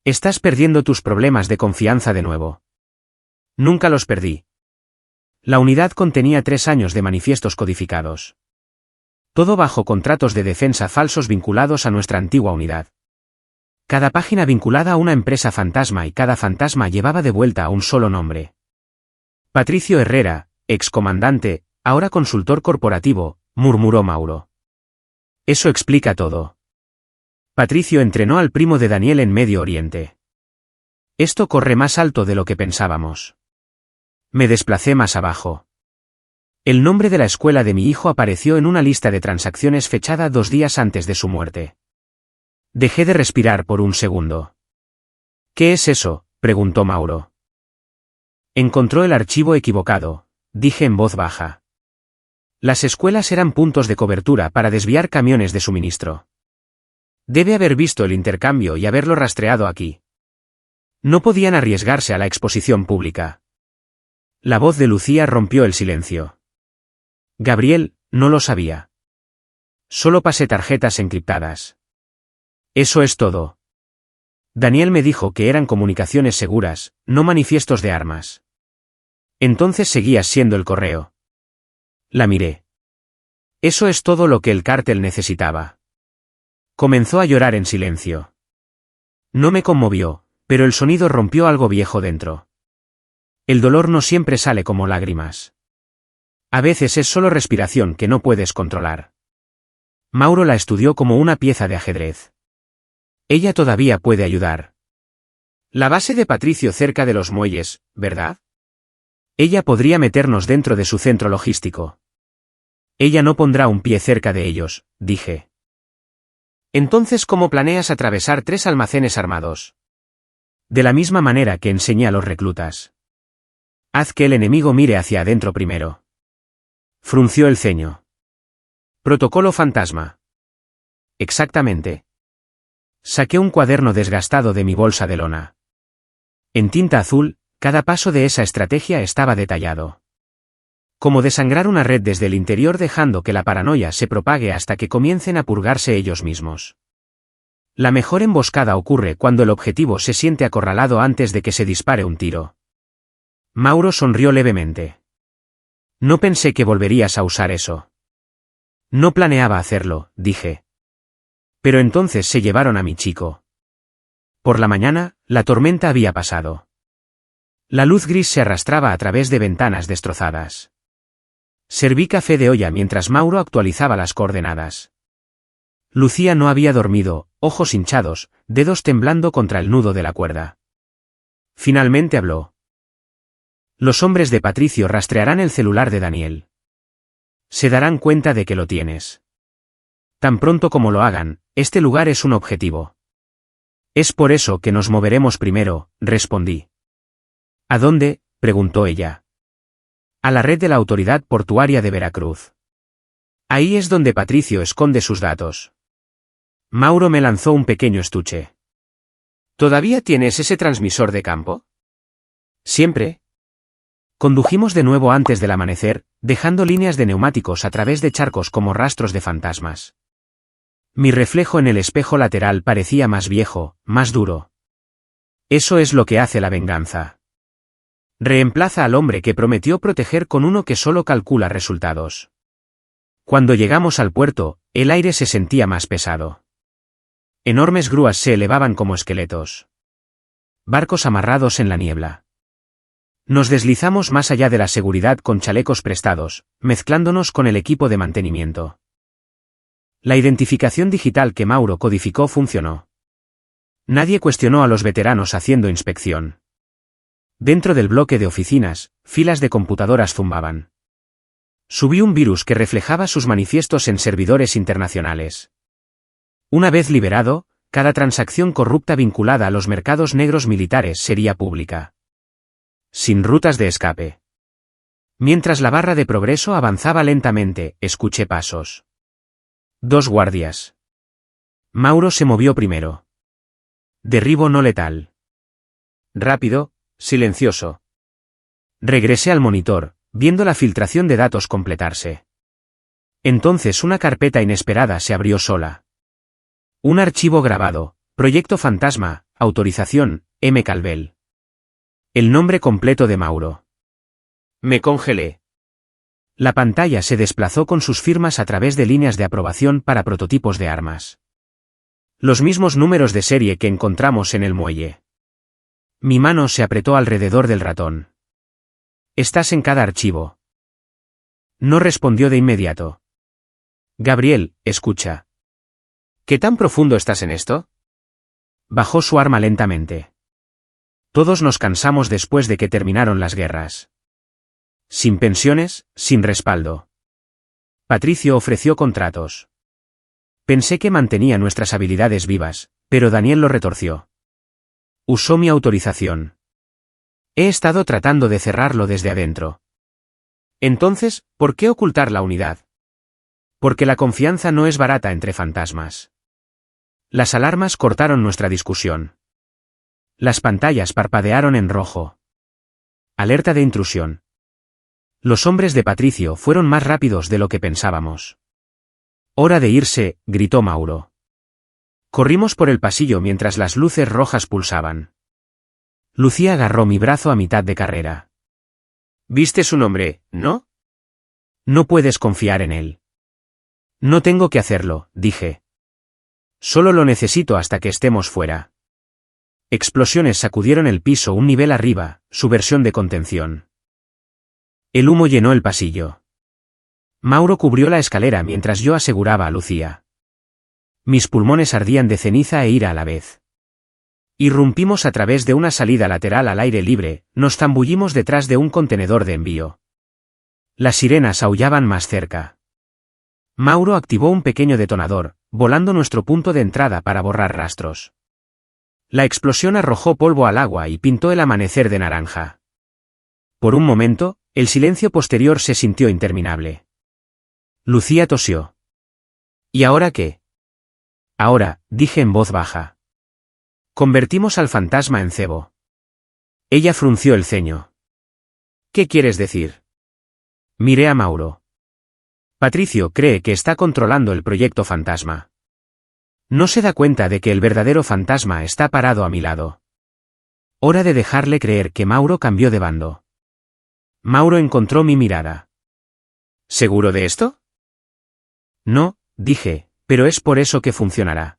Estás perdiendo tus problemas de confianza de nuevo. Nunca los perdí. La unidad contenía 3 años de manifiestos codificados. Todo bajo contratos de defensa falsos vinculados a nuestra antigua unidad. Cada página vinculada a una empresa fantasma y cada fantasma llevaba de vuelta a un solo nombre. Patricio Herrera, excomandante, ahora consultor corporativo, murmuró Mauro. Eso explica todo. Patricio entrenó al primo de Daniel en Medio Oriente. Esto corre más alto de lo que pensábamos. Me desplacé más abajo. El nombre de la escuela de mi hijo apareció en una lista de transacciones fechada 2 días antes de su muerte. Dejé de respirar por un segundo. ¿Qué es eso?, preguntó Mauro. Encontró el archivo equivocado, dije en voz baja. Las escuelas eran puntos de cobertura para desviar camiones de suministro. Debe haber visto el intercambio y haberlo rastreado aquí. No podían arriesgarse a la exposición pública. La voz de Lucía rompió el silencio. Gabriel, no lo sabía. Solo pasé tarjetas encriptadas. Eso es todo. Daniel me dijo que eran comunicaciones seguras, no manifiestos de armas. Entonces seguías siendo el correo. La miré. Eso es todo lo que el cártel necesitaba. Comenzó a llorar en silencio. No me conmovió, pero el sonido rompió algo viejo dentro. El dolor no siempre sale como lágrimas. A veces es solo respiración que no puedes controlar. Mauro la estudió como una pieza de ajedrez. Ella todavía puede ayudar. La base de Patricio cerca de los muelles, ¿verdad? Ella podría meternos dentro de su centro logístico. Ella no pondrá un pie cerca de ellos, dije. Entonces, ¿cómo planeas atravesar 3 almacenes armados? De la misma manera que enseñé a los reclutas. Haz que el enemigo mire hacia adentro primero. Frunció el ceño. Protocolo fantasma. Exactamente. Saqué un cuaderno desgastado de mi bolsa de lona. En tinta azul, cada paso de esa estrategia estaba detallado. Como desangrar una red desde el interior dejando que la paranoia se propague hasta que comiencen a purgarse ellos mismos. La mejor emboscada ocurre cuando el objetivo se siente acorralado antes de que se dispare un tiro. Mauro sonrió levemente. No pensé que volverías a usar eso. No planeaba hacerlo, dije. Pero entonces se llevaron a mi chico. Por la mañana, la tormenta había pasado. La luz gris se arrastraba a través de ventanas destrozadas. Serví café de olla mientras Mauro actualizaba las coordenadas. Lucía no había dormido, ojos hinchados, dedos temblando contra el nudo de la cuerda. Finalmente habló. Los hombres de Patricio rastrearán el celular de Daniel. Se darán cuenta de que lo tienes. Tan pronto como lo hagan, este lugar es un objetivo. Es por eso que nos moveremos primero, respondí. ¿A dónde?, preguntó ella. A la red de la Autoridad Portuaria de Veracruz. Ahí es donde Patricio esconde sus datos. Mauro me lanzó un pequeño estuche. ¿Todavía tienes ese transmisor de campo? Siempre. Condujimos de nuevo antes del amanecer, dejando líneas de neumáticos a través de charcos como rastros de fantasmas. Mi reflejo en el espejo lateral parecía más viejo, más duro. Eso es lo que hace la venganza. Reemplaza al hombre que prometió proteger con uno que solo calcula resultados. Cuando llegamos al puerto, el aire se sentía más pesado. Enormes grúas se elevaban como esqueletos. Barcos amarrados en la niebla. Nos deslizamos más allá de la seguridad con chalecos prestados, mezclándonos con el equipo de mantenimiento. La identificación digital que Mauro codificó funcionó. Nadie cuestionó a los veteranos haciendo inspección. Dentro del bloque de oficinas, filas de computadoras zumbaban. Subí un virus que reflejaba sus manifiestos en servidores internacionales. Una vez liberado, cada transacción corrupta vinculada a los mercados negros militares sería pública. Sin rutas de escape. Mientras la barra de progreso avanzaba lentamente, escuché pasos. 2 guardias. Mauro se movió primero. Derribo no letal. Rápido, silencioso. Regresé al monitor, viendo la filtración de datos completarse. Entonces una carpeta inesperada se abrió sola. Un archivo grabado, Proyecto Fantasma, autorización, M. Calvel. El nombre completo de Mauro. Me congelé. La pantalla se desplazó con sus firmas a través de líneas de aprobación para prototipos de armas. Los mismos números de serie que encontramos en el muelle. Mi mano se apretó alrededor del ratón. Estás en cada archivo. No respondió de inmediato. Gabriel, escucha. ¿Qué tan profundo estás en esto? Bajó su arma lentamente. Todos nos cansamos después de que terminaron las guerras. Sin pensiones, sin respaldo. Patricio ofreció contratos. Pensé que mantenía nuestras habilidades vivas, pero Daniel lo retorció. Usó mi autorización. He estado tratando de cerrarlo desde adentro. Entonces, ¿por qué ocultar la unidad? Porque la confianza no es barata entre fantasmas. Las alarmas cortaron nuestra discusión. Las pantallas parpadearon en rojo. Alerta de intrusión. Los hombres de Patricio fueron más rápidos de lo que pensábamos. Hora de irse, gritó Mauro. Corrimos por el pasillo mientras las luces rojas pulsaban. Lucía agarró mi brazo a mitad de carrera. ¿Viste su nombre, no? No puedes confiar en él. No tengo que hacerlo, dije. Solo lo necesito hasta que estemos fuera. Explosiones sacudieron el piso un nivel arriba, su versión de contención. El humo llenó el pasillo. Mauro cubrió la escalera mientras yo aseguraba a Lucía. Mis pulmones ardían de ceniza e ira a la vez. Irrumpimos a través de una salida lateral al aire libre, nos zambullimos detrás de un contenedor de envío. Las sirenas aullaban más cerca. Mauro activó un pequeño detonador, volando nuestro punto de entrada para borrar rastros. La explosión arrojó polvo al agua y pintó el amanecer de naranja. Por un momento, el silencio posterior se sintió interminable. Lucía tosió. ¿Y ahora qué? Ahora, dije en voz baja. Convertimos al fantasma en cebo. Ella frunció el ceño. ¿Qué quieres decir? Miré a Mauro. Patricio cree que está controlando el proyecto fantasma. No se da cuenta de que el verdadero fantasma está parado a mi lado. Hora de dejarle creer que Mauro cambió de bando. Mauro encontró mi mirada. ¿Seguro de esto? No, dije, pero es por eso que funcionará.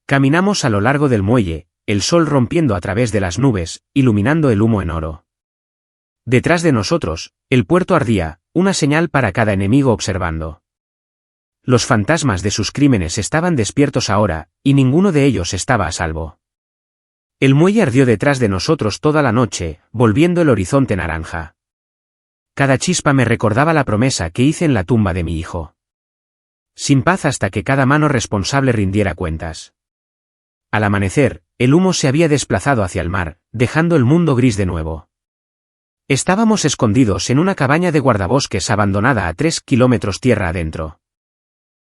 Caminamos a lo largo del muelle, el sol rompiendo a través de las nubes, iluminando el humo en oro. Detrás de nosotros, el puerto ardía, una señal para cada enemigo observando. Los fantasmas de sus crímenes estaban despiertos ahora, y ninguno de ellos estaba a salvo. El muelle ardió detrás de nosotros toda la noche, volviendo el horizonte naranja. Cada chispa me recordaba la promesa que hice en la tumba de mi hijo. Sin paz hasta que cada mano responsable rindiera cuentas. Al amanecer, el humo se había desplazado hacia el mar, dejando el mundo gris de nuevo. Estábamos escondidos en una cabaña de guardabosques abandonada a 3 kilómetros tierra adentro.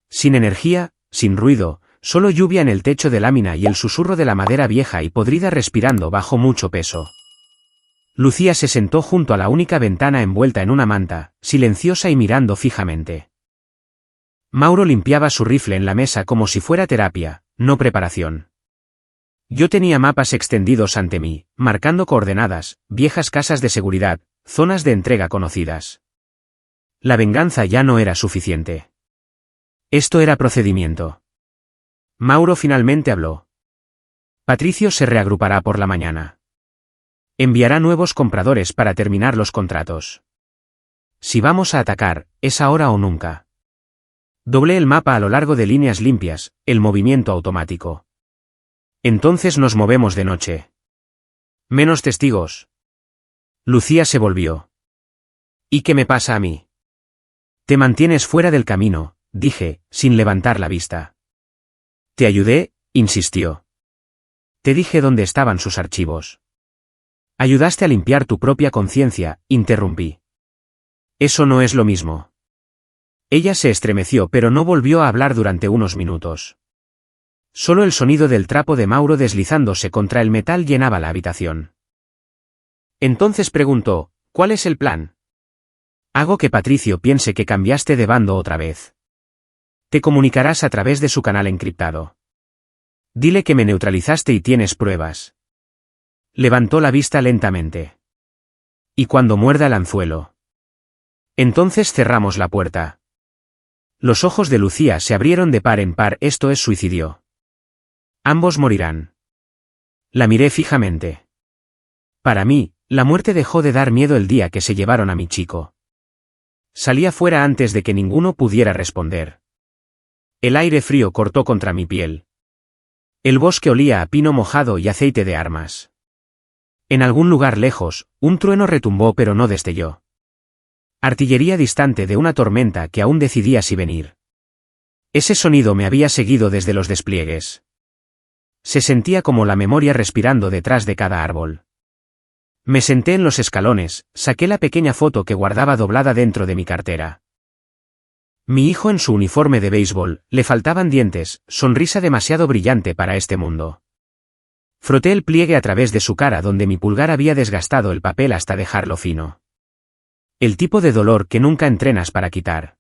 Sin energía, sin ruido, solo lluvia en el techo de lámina y el susurro de la madera vieja y podrida respirando bajo mucho peso. Lucía se sentó junto a la única ventana envuelta en una manta, silenciosa y mirando fijamente. Mauro limpiaba su rifle en la mesa como si fuera terapia, no preparación. Yo tenía mapas extendidos ante mí, marcando coordenadas, viejas casas de seguridad, zonas de entrega conocidas. La venganza ya no era suficiente. Esto era procedimiento. Mauro finalmente habló. Patricio se reagrupará por la mañana. Enviará nuevos compradores para terminar los contratos. Si vamos a atacar, es ahora o nunca. Doblé el mapa a lo largo de líneas limpias, el movimiento automático. Entonces nos movemos de noche. Menos testigos. Lucía se volvió. ¿Y qué me pasa a mí? Te mantienes fuera del camino, dije, sin levantar la vista. Te ayudé, insistió. Te dije dónde estaban sus archivos. Ayudaste a limpiar tu propia conciencia, interrumpí. Eso no es lo mismo. Ella se estremeció pero no volvió a hablar durante unos minutos. Solo el sonido del trapo de Mauro deslizándose contra el metal llenaba la habitación. Entonces preguntó, ¿cuál es el plan? Hago que Patricio piense que cambiaste de bando otra vez. Te comunicarás a través de su canal encriptado. Dile que me neutralizaste y tienes pruebas. Levantó la vista lentamente. Y cuando muerda el anzuelo. Entonces cerramos la puerta. Los ojos de Lucía se abrieron de par en par. Esto es suicidio. Ambos morirán. La miré fijamente. Para mí, la muerte dejó de dar miedo el día que se llevaron a mi chico. Salí afuera antes de que ninguno pudiera responder. El aire frío cortó contra mi piel. El bosque olía a pino mojado y aceite de armas. En algún lugar lejos, un trueno retumbó pero no destelló. Artillería distante de una tormenta que aún decidía si venir. Ese sonido me había seguido desde los despliegues. Se sentía como la memoria respirando detrás de cada árbol. Me senté en los escalones, saqué la pequeña foto que guardaba doblada dentro de mi cartera. Mi hijo en su uniforme de béisbol, le faltaban dientes, sonrisa demasiado brillante para este mundo. Froté el pliegue a través de su cara donde mi pulgar había desgastado el papel hasta dejarlo fino. El tipo de dolor que nunca entrenas para quitar.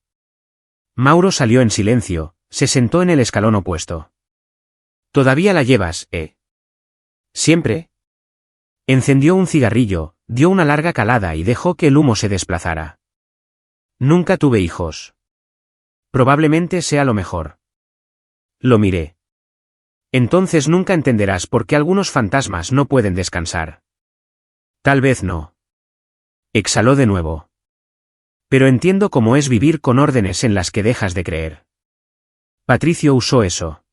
Mauro salió en silencio, se sentó en el escalón opuesto. ¿Todavía la llevas, ¿Siempre? Encendió un cigarrillo, dio una larga calada y dejó que el humo se desplazara. Nunca tuve hijos. Probablemente sea lo mejor. Lo miré. Entonces nunca entenderás por qué algunos fantasmas no pueden descansar. Tal vez no. Exhaló de nuevo. Pero entiendo cómo es vivir con órdenes en las que dejas de creer. Patricio usó eso.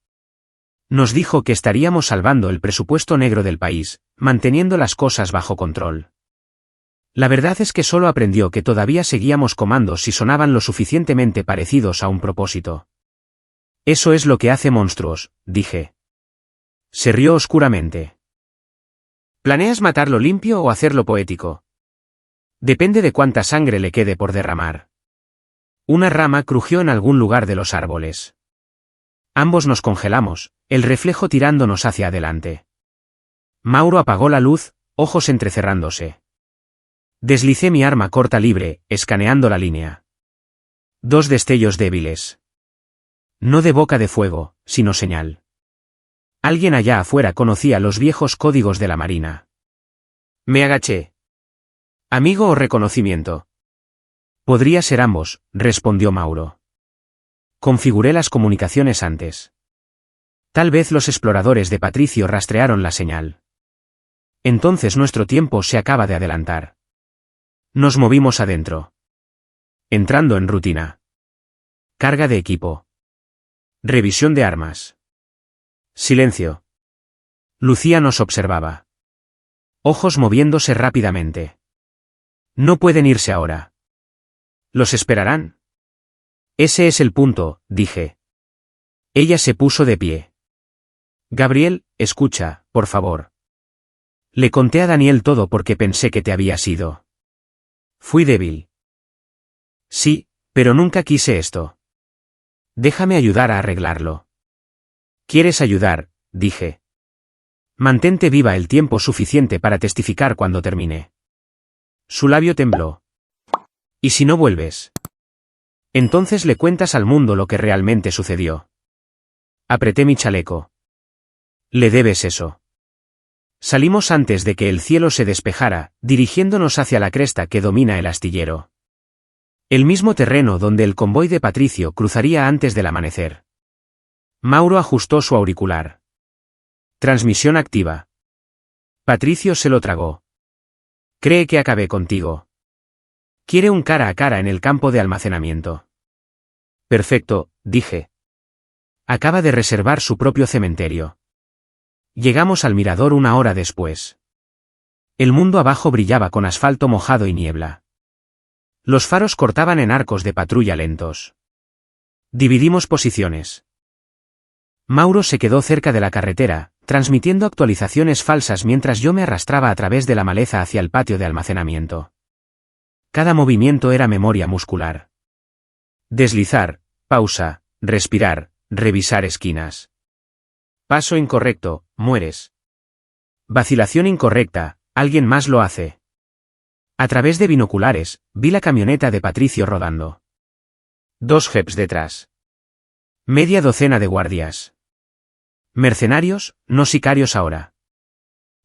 Nos dijo que estaríamos salvando el presupuesto negro del país, manteniendo las cosas bajo control. La verdad es que solo aprendió que todavía seguíamos comandos si sonaban lo suficientemente parecidos a un propósito. Eso es lo que hace monstruos, dije. Se rió oscuramente. ¿Planeas matarlo limpio o hacerlo poético? Depende de cuánta sangre le quede por derramar. Una rama crujió en algún lugar de los árboles. Ambos nos congelamos, el reflejo tirándonos hacia adelante. Mauro apagó la luz, ojos entrecerrándose. Deslicé mi arma corta libre, escaneando la línea. 2 destellos débiles. No de boca de fuego, sino señal. Alguien allá afuera conocía los viejos códigos de la Marina. Me agaché. ¿Amigo o reconocimiento? Podría ser ambos, respondió Mauro. Configuré las comunicaciones antes. Tal vez los exploradores de Patricio rastrearon la señal. Entonces nuestro tiempo se acaba de adelantar. Nos movimos adentro. Entrando en rutina. Carga de equipo. Revisión de armas. Silencio. Lucía nos observaba. Ojos moviéndose rápidamente. No pueden irse ahora. ¿Los esperarán? Ese es el punto, dije. Ella se puso de pie. Gabriel, escucha, por favor. Le conté a Daniel todo porque pensé que te habías ido. Fui débil. Sí, pero nunca quise esto. Déjame ayudar a arreglarlo. ¿Quieres ayudar? Dije. Mantente viva el tiempo suficiente para testificar cuando termine. Su labio tembló. ¿Y si no vuelves? Entonces le cuentas al mundo lo que realmente sucedió. Apreté mi chaleco. Le debes eso. Salimos antes de que el cielo se despejara, dirigiéndonos hacia la cresta que domina el astillero. El mismo terreno donde el convoy de Patricio cruzaría antes del amanecer. Mauro ajustó su auricular. Transmisión activa. Patricio se lo tragó. Cree que acabé contigo. Quiere un cara a cara en el campo de almacenamiento. Perfecto, dije. Acaba de reservar su propio cementerio. Llegamos al mirador una hora después. El mundo abajo brillaba con asfalto mojado y niebla. Los faros cortaban en arcos de patrulla lentos. Dividimos posiciones. Mauro se quedó cerca de la carretera, transmitiendo actualizaciones falsas mientras yo me arrastraba a través de la maleza hacia el patio de almacenamiento. Cada movimiento era memoria muscular. Deslizar, pausa, respirar, revisar esquinas. Paso incorrecto, mueres. Vacilación incorrecta, alguien más lo hace. A través de binoculares, vi la camioneta de Patricio rodando. 2 jeeps detrás. Media docena de guardias. Mercenarios, no sicarios ahora.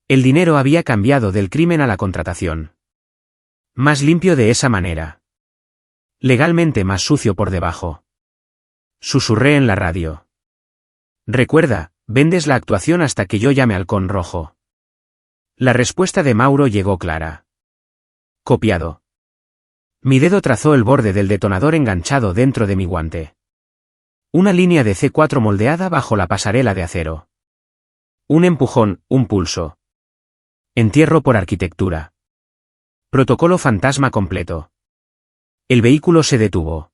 El dinero había cambiado del crimen a la contratación. Más limpio de esa manera. Legalmente más sucio por debajo. Susurré en la radio. Recuerda, vendes la actuación hasta que yo llame Halcón Rojo. La respuesta de Mauro llegó clara. Copiado. Mi dedo trazó el borde del detonador enganchado dentro de mi guante. Una línea de C4 moldeada bajo la pasarela de acero. Un empujón, un pulso. Entierro por arquitectura. Protocolo fantasma completo. El vehículo se detuvo.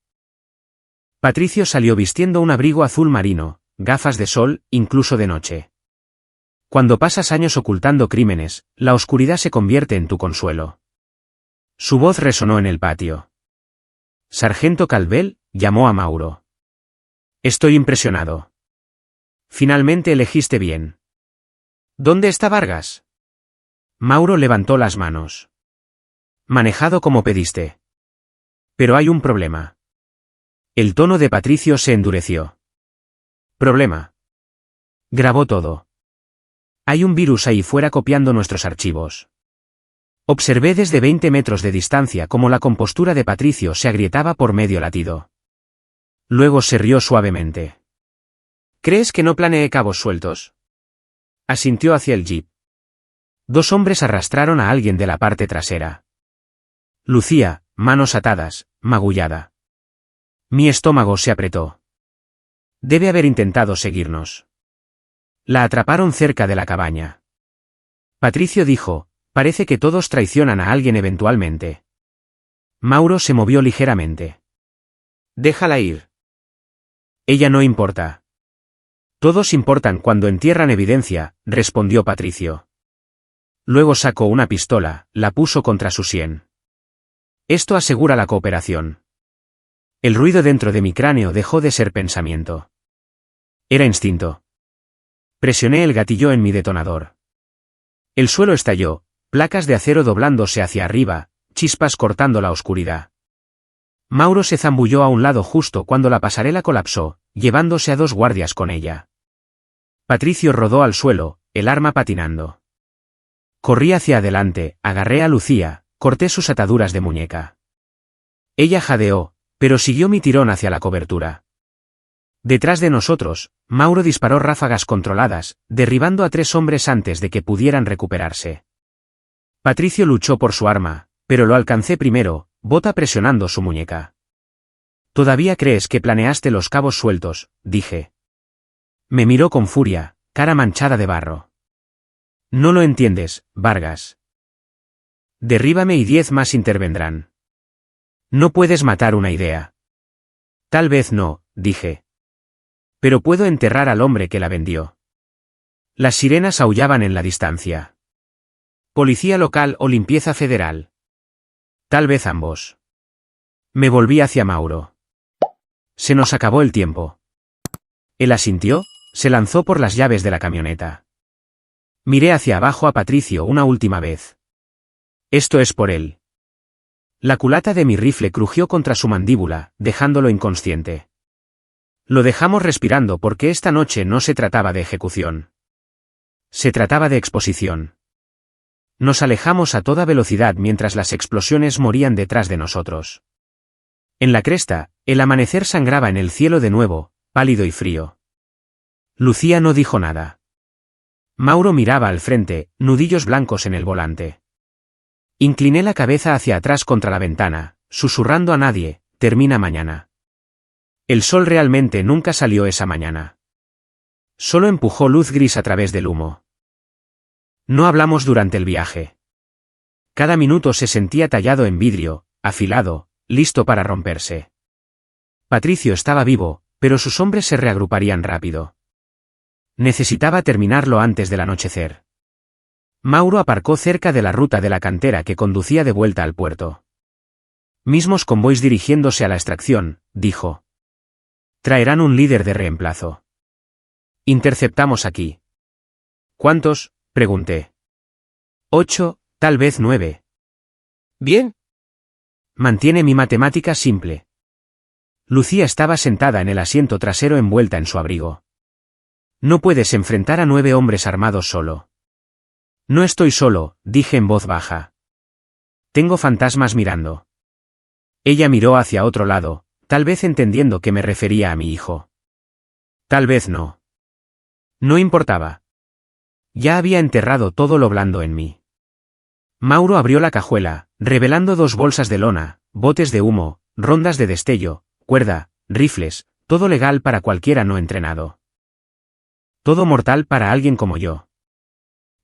Patricio salió vistiendo un abrigo azul marino, gafas de sol, incluso de noche. Cuando pasas años ocultando crímenes, la oscuridad se convierte en tu consuelo. Su voz resonó en el patio. Sargento Calvel, llamó a Mauro. Estoy impresionado. Finalmente elegiste bien. ¿Dónde está Vargas? Mauro levantó las manos. Manejado como pediste. Pero hay un problema. El tono de Patricio se endureció. Problema. Grabó todo. Hay un virus ahí fuera copiando nuestros archivos. Observé desde 20 metros de distancia cómo la compostura de Patricio se agrietaba por medio latido. Luego se rió suavemente. ¿Crees que no planeé cabos sueltos? Asintió hacia el jeep. 2 hombres arrastraron a alguien de la parte trasera. Lucía, manos atadas, magullada. Mi estómago se apretó. Debe haber intentado seguirnos. La atraparon cerca de la cabaña. Patricio dijo, parece que todos traicionan a alguien eventualmente. Mauro se movió ligeramente. Déjala ir. Ella no importa. Todos importan cuando entierran evidencia, respondió Patricio. Luego sacó una pistola, la puso contra su sien. Esto asegura la cooperación. El ruido dentro de mi cráneo dejó de ser pensamiento. Era instinto. Presioné el gatillo en mi detonador. El suelo estalló, placas de acero doblándose hacia arriba, chispas cortando la oscuridad. Mauro se zambulló a un lado justo cuando la pasarela colapsó, llevándose a 2 guardias con ella. Patricio rodó al suelo, el arma patinando. Corrí hacia adelante, agarré a Lucía, corté sus ataduras de muñeca. Ella jadeó, pero siguió mi tirón hacia la cobertura. Detrás de nosotros, Mauro disparó ráfagas controladas, derribando a 3 hombres antes de que pudieran recuperarse. Patricio luchó por su arma, pero lo alcancé primero, bota presionando su muñeca. ¿Todavía crees que planeaste los cabos sueltos?, dije. Me miró con furia, cara manchada de barro. No lo entiendes, Vargas. Derríbame y 10 más intervendrán. No puedes matar una idea. Tal vez no, dije. Pero puedo enterrar al hombre que la vendió. Las sirenas aullaban en la distancia. Policía local o limpieza federal. Tal vez ambos. Me volví hacia Mauro. Se nos acabó el tiempo. Él asintió, se lanzó por las llaves de la camioneta. Miré hacia abajo a Patricio una última vez. Esto es por él. La culata de mi rifle crujió contra su mandíbula, dejándolo inconsciente. Lo dejamos respirando porque esta noche no se trataba de ejecución. Se trataba de exposición. Nos alejamos a toda velocidad mientras las explosiones morían detrás de nosotros. En la cresta, el amanecer sangraba en el cielo de nuevo, pálido y frío. Lucía no dijo nada. Mauro miraba al frente, nudillos blancos en el volante. Incliné la cabeza hacia atrás contra la ventana, susurrando a nadie, termina mañana. El sol realmente nunca salió esa mañana. Solo empujó luz gris a través del humo. No hablamos durante el viaje. Cada minuto se sentía tallado en vidrio, afilado, listo para romperse. Patricio estaba vivo, pero sus hombres se reagruparían rápido. Necesitaba terminarlo antes del anochecer. Mauro aparcó cerca de la ruta de la cantera que conducía de vuelta al puerto. Mismos convoys dirigiéndose a la extracción, dijo. Traerán un líder de reemplazo. Interceptamos aquí. ¿Cuántos? Pregunté. 8, tal vez 9. Bien. Mantiene mi matemática simple. Lucía estaba sentada en el asiento trasero envuelta en su abrigo. No puedes enfrentar a 9 hombres armados solo. No estoy solo, dije en voz baja. Tengo fantasmas mirando. Ella miró hacia otro lado, tal vez entendiendo que me refería a mi hijo. Tal vez no. No importaba. Ya había enterrado todo lo blando en mí. Mauro abrió la cajuela, revelando 2 bolsas de lona, botes de humo, rondas de destello, cuerda, rifles, todo legal para cualquiera no entrenado. Todo mortal para alguien como yo.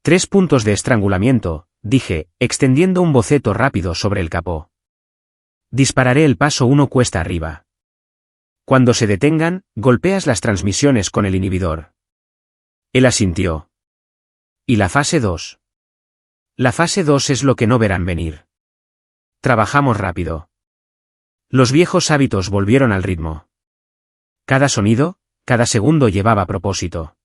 3 puntos de estrangulamiento, dije, extendiendo un boceto rápido sobre el capó. Dispararé el paso 1 cuesta arriba. Cuando se detengan, golpeas las transmisiones con el inhibidor. Él asintió. ¿Y la fase 2? La fase 2 es lo que no verán venir. Trabajamos rápido. Los viejos hábitos volvieron al ritmo. Cada sonido, cada segundo llevaba propósito.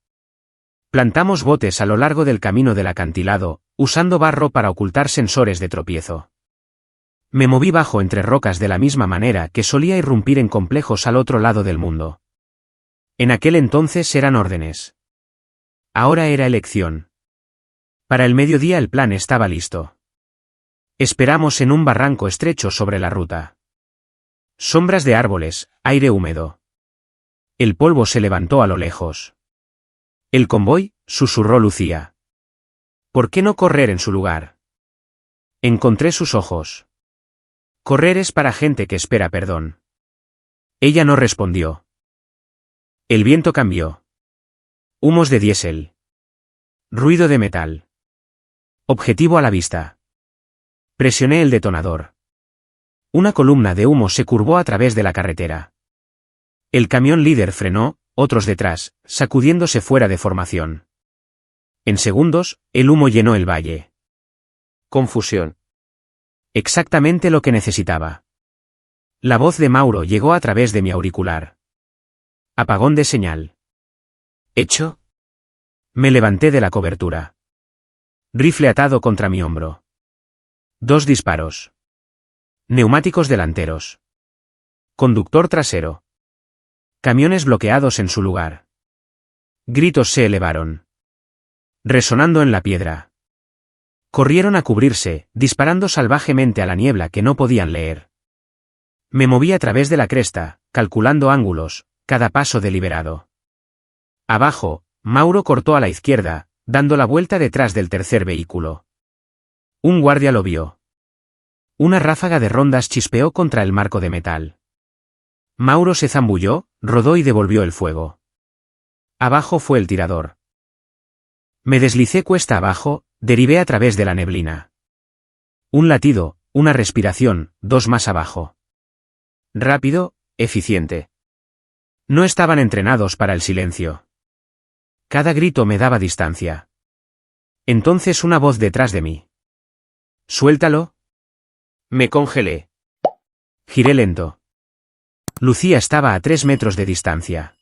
Plantamos botes a lo largo del camino del acantilado, usando barro para ocultar sensores de tropiezo. Me moví bajo entre rocas de la misma manera que solía irrumpir en complejos al otro lado del mundo. En aquel entonces eran órdenes. Ahora era elección. Para el mediodía el plan estaba listo. Esperamos en un barranco estrecho sobre la ruta. Sombras de árboles, aire húmedo. El polvo se levantó a lo lejos. ¿El convoy?, susurró Lucía. ¿Por qué no correr en su lugar? Encontré sus ojos. Correr es para gente que espera perdón. Ella no respondió. El viento cambió. Humos de diésel. Ruido de metal. Objetivo a la vista. Presioné el detonador. Una columna de humo se curvó a través de la carretera. El camión líder frenó, otros detrás, sacudiéndose fuera de formación. En segundos, el humo llenó el valle. Confusión. Exactamente lo que necesitaba. La voz de Mauro llegó a través de mi auricular. Apagón de señal. ¿Hecho? Me levanté de la cobertura. Rifle atado contra mi hombro. 2 disparos. Neumáticos delanteros. Conductor trasero. Camiones bloqueados en su lugar. Gritos se elevaron. Resonando en la piedra. Corrieron a cubrirse, disparando salvajemente a la niebla que no podían leer. Me moví a través de la cresta, calculando ángulos, cada paso deliberado. Abajo, Mauro cortó a la izquierda, dando la vuelta detrás del tercer vehículo. Un guardia lo vio. Una ráfaga de rondas chispeó contra el marco de metal. Mauro se zambulló, rodó y devolvió el fuego. Abajo fue el tirador. Me deslicé cuesta abajo, derivé a través de la neblina. Un latido, una respiración, 2 más abajo. Rápido, eficiente. No estaban entrenados para el silencio. Cada grito me daba distancia. Entonces una voz detrás de mí. «Suéltalo». Me congelé. Giré lento. Lucía estaba a 3 metros de distancia.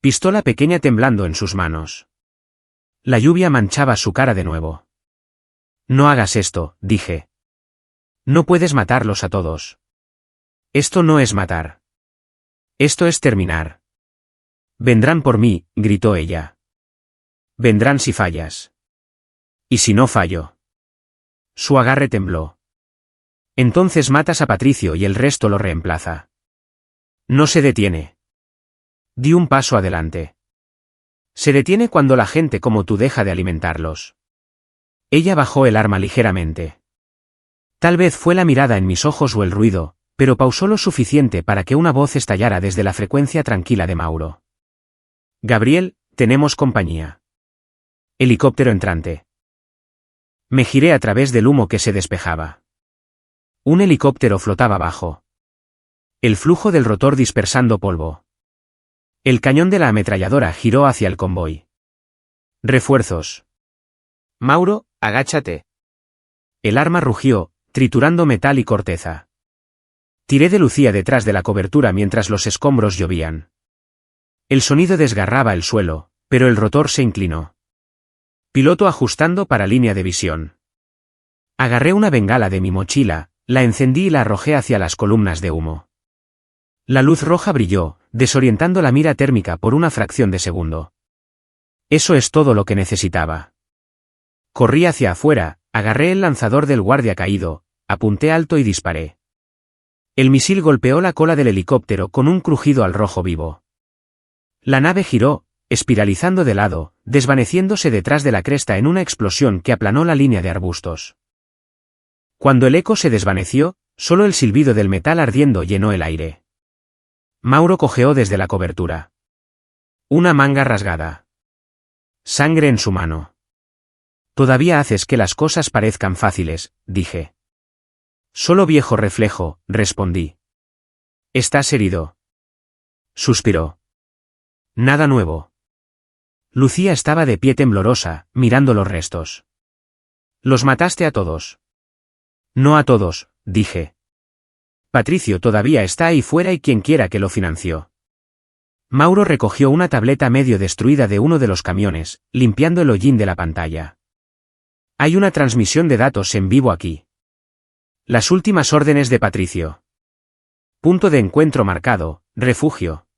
Pistola pequeña temblando en sus manos. La lluvia manchaba su cara de nuevo. No hagas esto, dije. No puedes matarlos a todos. Esto no es matar. Esto es terminar. Vendrán por mí, gritó ella. Vendrán si fallas. ¿Y si no fallo? Su agarre tembló. Entonces matas a Patricio y el resto lo reemplaza. No se detiene. Di un paso adelante. Se detiene cuando la gente como tú deja de alimentarlos. Ella bajó el arma ligeramente. Tal vez fue la mirada en mis ojos o el ruido, pero pausó lo suficiente para que una voz estallara desde la frecuencia tranquila de Mauro. Gabriel, tenemos compañía. Helicóptero entrante. Me giré a través del humo que se despejaba. Un helicóptero flotaba abajo. El flujo del rotor dispersando polvo. El cañón de la ametralladora giró hacia el convoy. Refuerzos. Mauro, agáchate. El arma rugió, triturando metal y corteza. Tiré de Lucía detrás de la cobertura mientras los escombros llovían. El sonido desgarraba el suelo, pero el rotor se inclinó. Piloto ajustando para línea de visión. Agarré una bengala de mi mochila, la encendí y la arrojé hacia las columnas de humo. La luz roja brilló, desorientando la mira térmica por una fracción de segundo. Eso es todo lo que necesitaba. Corrí hacia afuera, agarré el lanzador del guardia caído, apunté alto y disparé. El misil golpeó la cola del helicóptero con un crujido al rojo vivo. La nave giró, espiralizando de lado, desvaneciéndose detrás de la cresta en una explosión que aplanó la línea de arbustos. Cuando el eco se desvaneció, solo el silbido del metal ardiendo llenó el aire. Mauro cojeó desde la cobertura. Una manga rasgada. Sangre en su mano. Todavía haces que las cosas parezcan fáciles, dije. Solo viejo reflejo, respondí. ¿Estás herido? Suspiró. Nada nuevo. Lucía estaba de pie temblorosa, mirando los restos. Los mataste a todos. No a todos, dije. Patricio todavía está ahí fuera y quien quiera que lo financió. Mauro recogió una tableta medio destruida de uno de los camiones, limpiando el hollín de la pantalla. Hay una transmisión de datos en vivo aquí. Las últimas órdenes de Patricio. Punto de encuentro marcado, refugio.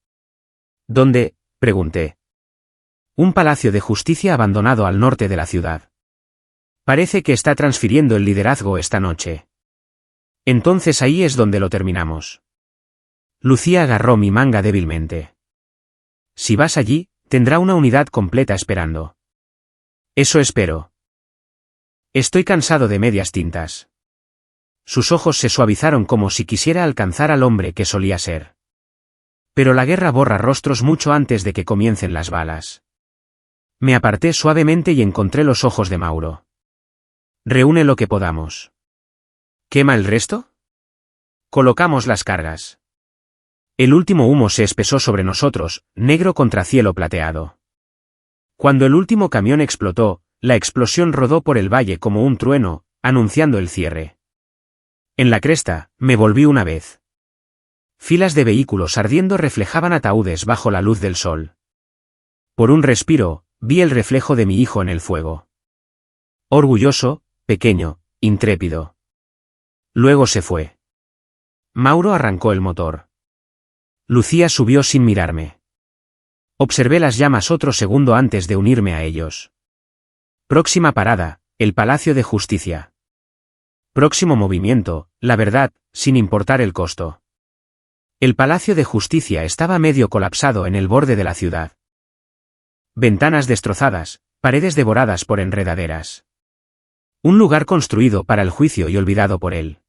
¿Dónde? Pregunté. Un palacio de justicia abandonado al norte de la ciudad. Parece que está transfiriendo el liderazgo esta noche. Entonces ahí es donde lo terminamos. Lucía agarró mi manga débilmente. Si vas allí, tendrá una unidad completa esperando. Eso espero. Estoy cansado de medias tintas. Sus ojos se suavizaron como si quisiera alcanzar al hombre que solía ser. Pero la guerra borra rostros mucho antes de que comiencen las balas. Me aparté suavemente y encontré los ojos de Mauro. Reúne lo que podamos. ¿Quema el resto? Colocamos las cargas. El último humo se espesó sobre nosotros, negro contra cielo plateado. Cuando el último camión explotó, la explosión rodó por el valle como un trueno, anunciando el cierre. En la cresta, me volví una vez. Filas de vehículos ardiendo reflejaban ataúdes bajo la luz del sol. Por un respiro, vi el reflejo de mi hijo en el fuego. Orgulloso, pequeño, intrépido. Luego se fue. Mauro arrancó el motor. Lucía subió sin mirarme. Observé las llamas otro segundo antes de unirme a ellos. Próxima parada, el Palacio de Justicia. Próximo movimiento, la verdad, sin importar el costo. El Palacio de Justicia estaba medio colapsado en el borde de la ciudad. Ventanas destrozadas, paredes devoradas por enredaderas. Un lugar construido para el juicio y olvidado por él.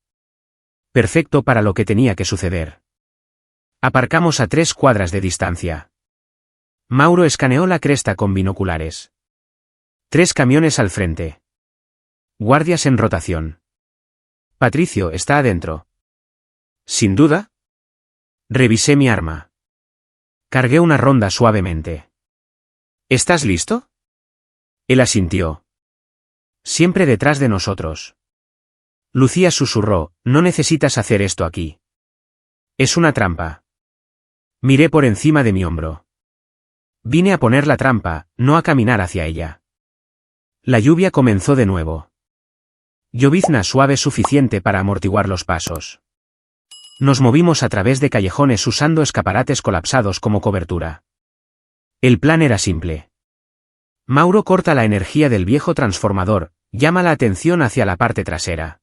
Perfecto para lo que tenía que suceder. Aparcamos a 3 cuadras de distancia. Mauro escaneó la cresta con binoculares. 3 camiones al frente. Guardias en rotación. Patricio está adentro. Sin duda. Revisé mi arma. Cargué una ronda suavemente. ¿Estás listo? Él asintió. Siempre detrás de nosotros. Lucía susurró, no necesitas hacer esto aquí. Es una trampa. Miré por encima de mi hombro. Vine a poner la trampa, no a caminar hacia ella. La lluvia comenzó de nuevo. Llovizna suave suficiente para amortiguar los pasos. Nos movimos a través de callejones usando escaparates colapsados como cobertura. El plan era simple. Mauro corta la energía del viejo transformador, llama la atención hacia la parte trasera.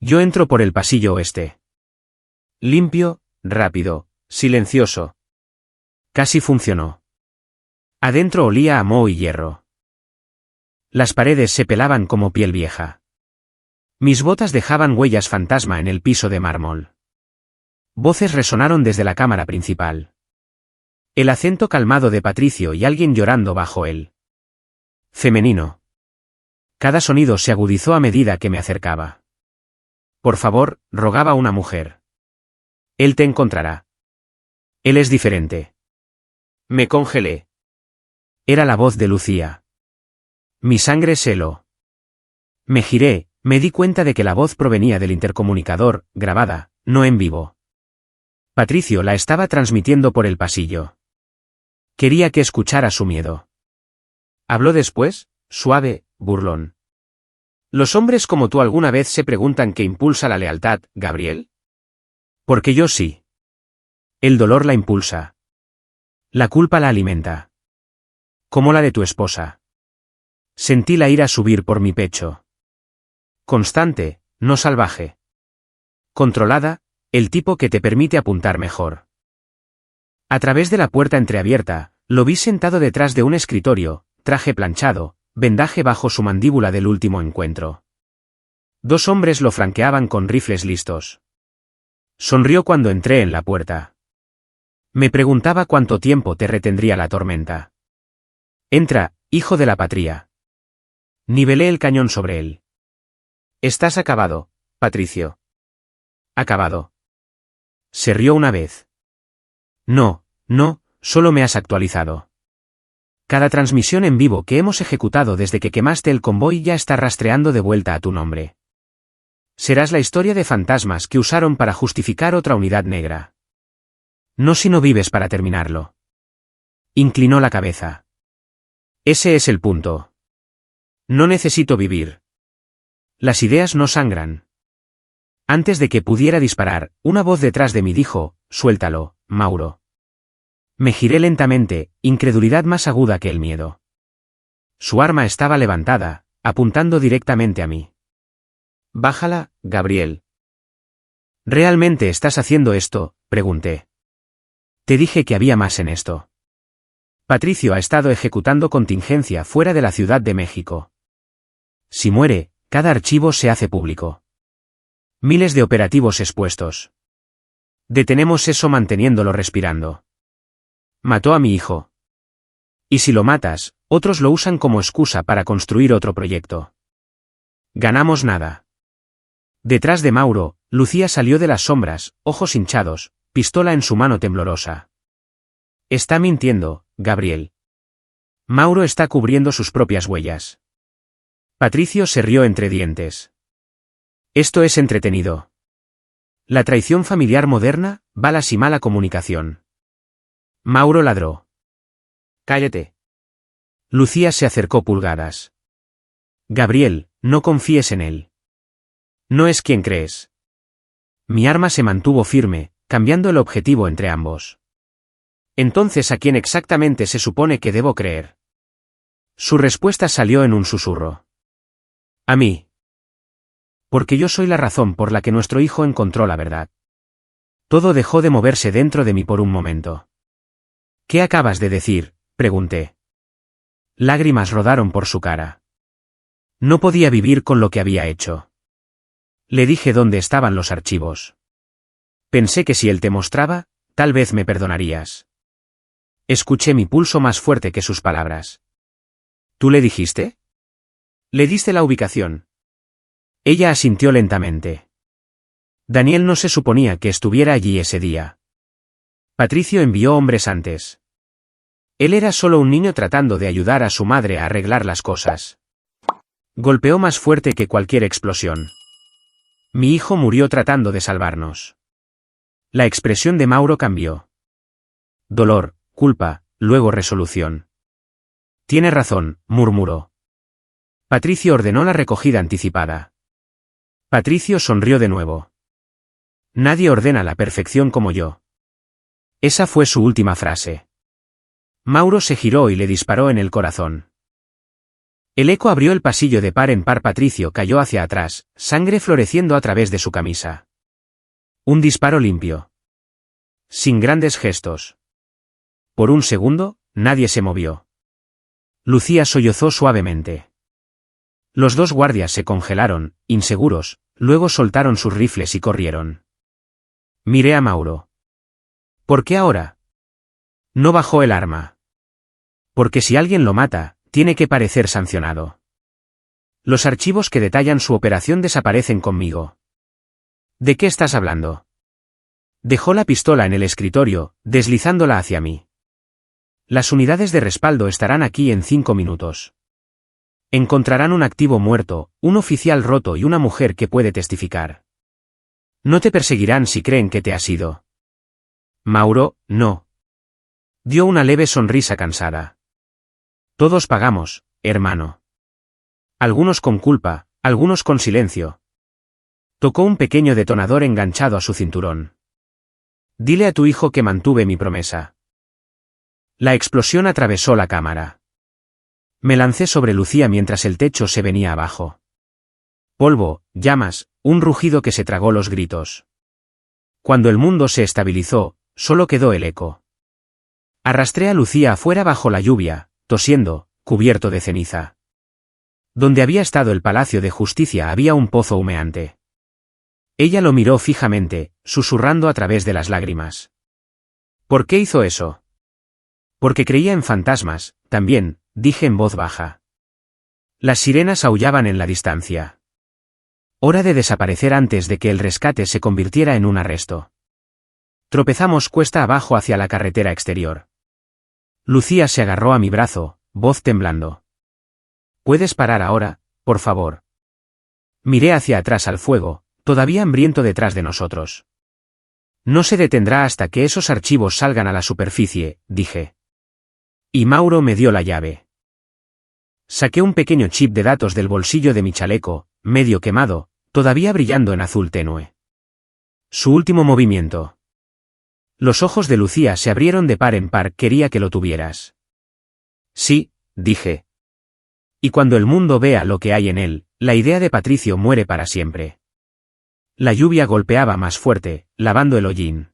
Yo entro por el pasillo oeste. Limpio, rápido, silencioso. Casi funcionó. Adentro olía a moho y hierro. Las paredes se pelaban como piel vieja. Mis botas dejaban huellas fantasma en el piso de mármol. Voces resonaron desde la cámara principal. El acento calmado de Patricio y alguien llorando bajo él. Femenino. Cada sonido se agudizó a medida que me acercaba. Por favor, rogaba una mujer. Él te encontrará. Él es diferente. Me congelé. Era la voz de Lucía. Mi sangre se heló. Me giré, me di cuenta de que la voz provenía del intercomunicador, grabada, no en vivo. Patricio la estaba transmitiendo por el pasillo. Quería que escuchara su miedo. Habló después, suave, burlón. ¿Los hombres como tú alguna vez se preguntan qué impulsa la lealtad, Gabriel? Porque yo sí. El dolor la impulsa. La culpa la alimenta. Como la de tu esposa. Sentí la ira subir por mi pecho. Constante, no salvaje. Controlada, el tipo que te permite apuntar mejor. A través de la puerta entreabierta, lo vi sentado detrás de un escritorio, traje planchado, vendaje bajo su mandíbula del último encuentro. Dos hombres lo franqueaban con rifles listos. Sonrió cuando entré en la puerta. Me preguntaba cuánto tiempo te retendría la tormenta. Entra, hijo de la patria. Nivelé el cañón sobre él. Estás acabado, Patricio. Acabado. Se rió una vez. No, solo me has actualizado. Cada transmisión en vivo que hemos ejecutado desde que quemaste el convoy ya está rastreando de vuelta a tu nombre. Serás la historia de fantasmas que usaron para justificar otra unidad negra. No si no vives para terminarlo. Inclinó la cabeza. Ese es el punto. No necesito vivir. Las ideas no sangran. Antes de que pudiera disparar, una voz detrás de mí dijo, suéltalo, Mauro. Me giré lentamente, incredulidad más aguda que el miedo. Su arma estaba levantada, apuntando directamente a mí. Bájala, Gabriel. ¿Realmente estás haciendo esto?, pregunté. Te dije que había más en esto. Patricio ha estado ejecutando contingencia fuera de la Ciudad de México. Si muere, cada archivo se hace público. Miles de operativos expuestos. Detenemos eso manteniéndolo respirando. Mató a mi hijo. Y si lo matas, otros lo usan como excusa para construir otro proyecto. Ganamos nada. Detrás de Mauro, Lucía salió de las sombras, ojos hinchados, pistola en su mano temblorosa. Está mintiendo, Gabriel. Mauro está cubriendo sus propias huellas. Patricio se rió entre dientes. Esto es entretenido. La traición familiar moderna, balas y mala comunicación. Mauro ladró. Cállate. Lucía se acercó pulgadas. Gabriel, no confíes en él. No es quien crees. Mi arma se mantuvo firme, cambiando el objetivo entre ambos. Entonces, ¿a quién exactamente se supone que debo creer? Su respuesta salió en un susurro. A mí. Porque yo soy la razón por la que nuestro hijo encontró la verdad. Todo dejó de moverse dentro de mí por un momento. ¿Qué acabas de decir?, pregunté. Lágrimas rodaron por su cara. No podía vivir con lo que había hecho. Le dije dónde estaban los archivos. Pensé que si él te mostraba, tal vez me perdonarías. Escuché mi pulso más fuerte que sus palabras. ¿Tú le dijiste? Le diste la ubicación. Ella asintió lentamente. Daniel no se suponía que estuviera allí ese día. Patricio envió hombres antes. Él era solo un niño tratando de ayudar a su madre a arreglar las cosas. Golpeó más fuerte que cualquier explosión. Mi hijo murió tratando de salvarnos. La expresión de Mauro cambió. Dolor, culpa, luego resolución. Tiene razón, murmuró. Patricio ordenó la recogida anticipada. Patricio sonrió de nuevo. Nadie ordena la perfección como yo. Esa fue su última frase. Mauro se giró y le disparó en el corazón. El eco abrió el pasillo de par en par. Patricio cayó hacia atrás, sangre floreciendo a través de su camisa. Un disparo limpio. Sin grandes gestos. Por un segundo, nadie se movió. Lucía sollozó suavemente. Los dos guardias se congelaron, inseguros, luego soltaron sus rifles y corrieron. Miré a Mauro. ¿Por qué ahora? No bajó el arma. Porque si alguien lo mata, tiene que parecer sancionado. Los archivos que detallan su operación desaparecen conmigo. ¿De qué estás hablando? Dejó la pistola en el escritorio, deslizándola hacia mí. Las unidades de respaldo estarán aquí en 5 minutos. Encontrarán un activo muerto, un oficial roto y una mujer que puede testificar. No te perseguirán si creen que te has ido. Mauro, no. Dio una leve sonrisa cansada. Todos pagamos, hermano. Algunos con culpa, algunos con silencio. Tocó un pequeño detonador enganchado a su cinturón. Dile a tu hijo que mantuve mi promesa. La explosión atravesó la cámara. Me lancé sobre Lucía mientras el techo se venía abajo. Polvo, llamas, un rugido que se tragó los gritos. Cuando el mundo se estabilizó, solo quedó el eco. Arrastré a Lucía afuera bajo la lluvia, tosiendo, cubierto de ceniza. Donde había estado el Palacio de Justicia había un pozo humeante. Ella lo miró fijamente, susurrando a través de las lágrimas. ¿Por qué hizo eso? Porque creía en fantasmas, también, dije en voz baja. Las sirenas aullaban en la distancia. Hora de desaparecer antes de que el rescate se convirtiera en un arresto. Tropezamos cuesta abajo hacia la carretera exterior. Lucía se agarró a mi brazo, voz temblando. ¿Puedes parar ahora, por favor? Miré hacia atrás al fuego, todavía hambriento detrás de nosotros. No se detendrá hasta que esos archivos salgan a la superficie, dije. Y Mauro me dio la llave. Saqué un pequeño chip de datos del bolsillo de mi chaleco, medio quemado, todavía brillando en azul tenue. Su último movimiento. Los ojos de Lucía se abrieron de par en par. Quería que lo tuvieras. Sí, dije. Y cuando el mundo vea lo que hay en él, la idea de Patricio muere para siempre. La lluvia golpeaba más fuerte, lavando el hollín.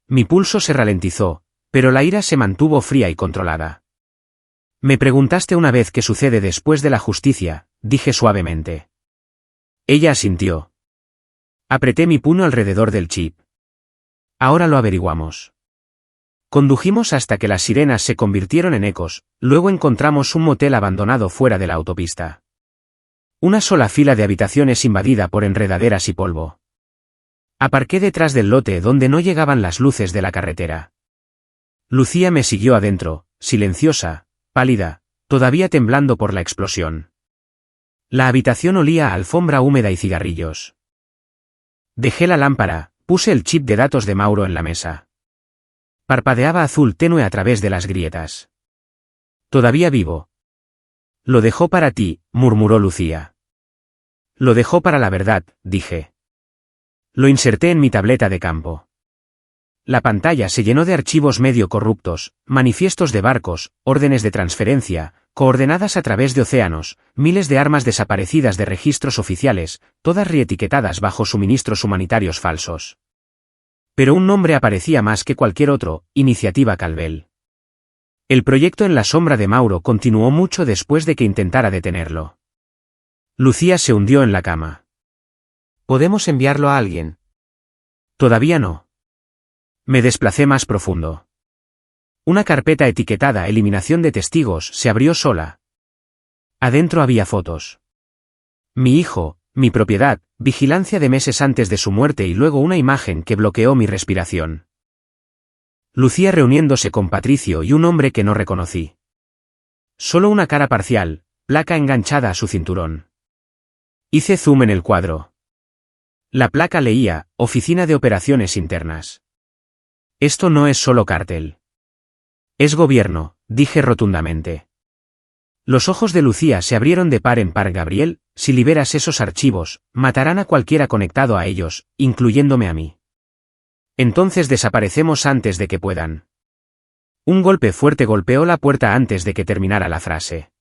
Mi pulso se ralentizó, pero la ira se mantuvo fría y controlada. Me preguntaste una vez qué sucede después de la justicia, dije suavemente. Ella asintió. Apreté mi puño alrededor del chip. Ahora lo averiguamos. Condujimos hasta que las sirenas se convirtieron en ecos, luego encontramos un motel abandonado fuera de la autopista. Una sola fila de habitaciones invadida por enredaderas y polvo. Aparqué detrás del lote donde no llegaban las luces de la carretera. Lucía me siguió adentro, silenciosa, pálida, todavía temblando por la explosión. La habitación olía a alfombra húmeda y cigarrillos. Dejé la lámpara, puse el chip de datos de Mauro en la mesa. Parpadeaba azul tenue a través de las grietas. Todavía vivo. Lo dejó para ti, murmuró Lucía. Lo dejó para la verdad, dije. Lo inserté en mi tableta de campo. La pantalla se llenó de archivos medio corruptos, manifiestos de barcos, órdenes de transferencia, coordenadas a través de océanos, miles de armas desaparecidas de registros oficiales, todas reetiquetadas bajo suministros humanitarios falsos. Pero un nombre aparecía más que cualquier otro: Iniciativa Calvel. El proyecto en la sombra de Mauro continuó mucho después de que intentara detenerlo. Lucía se hundió en la cama. ¿Podemos enviarlo a alguien? Todavía no. Me desplacé más profundo. Una carpeta etiquetada Eliminación de testigos se abrió sola. Adentro había fotos. Mi hijo, mi propiedad, vigilancia de meses antes de su muerte y luego una imagen que bloqueó mi respiración. Lucía reuniéndose con Patricio y un hombre que no reconocí. Solo una cara parcial, placa enganchada a su cinturón. Hice zoom en el cuadro. La placa leía, Oficina de Operaciones Internas. Esto no es solo cártel. Es gobierno, dije rotundamente. Los ojos de Lucía se abrieron de par en par. Gabriel, si liberas esos archivos, matarán a cualquiera conectado a ellos, incluyéndome a mí. Entonces desaparecemos antes de que puedan. Un golpe fuerte golpeó la puerta antes de que terminara la frase.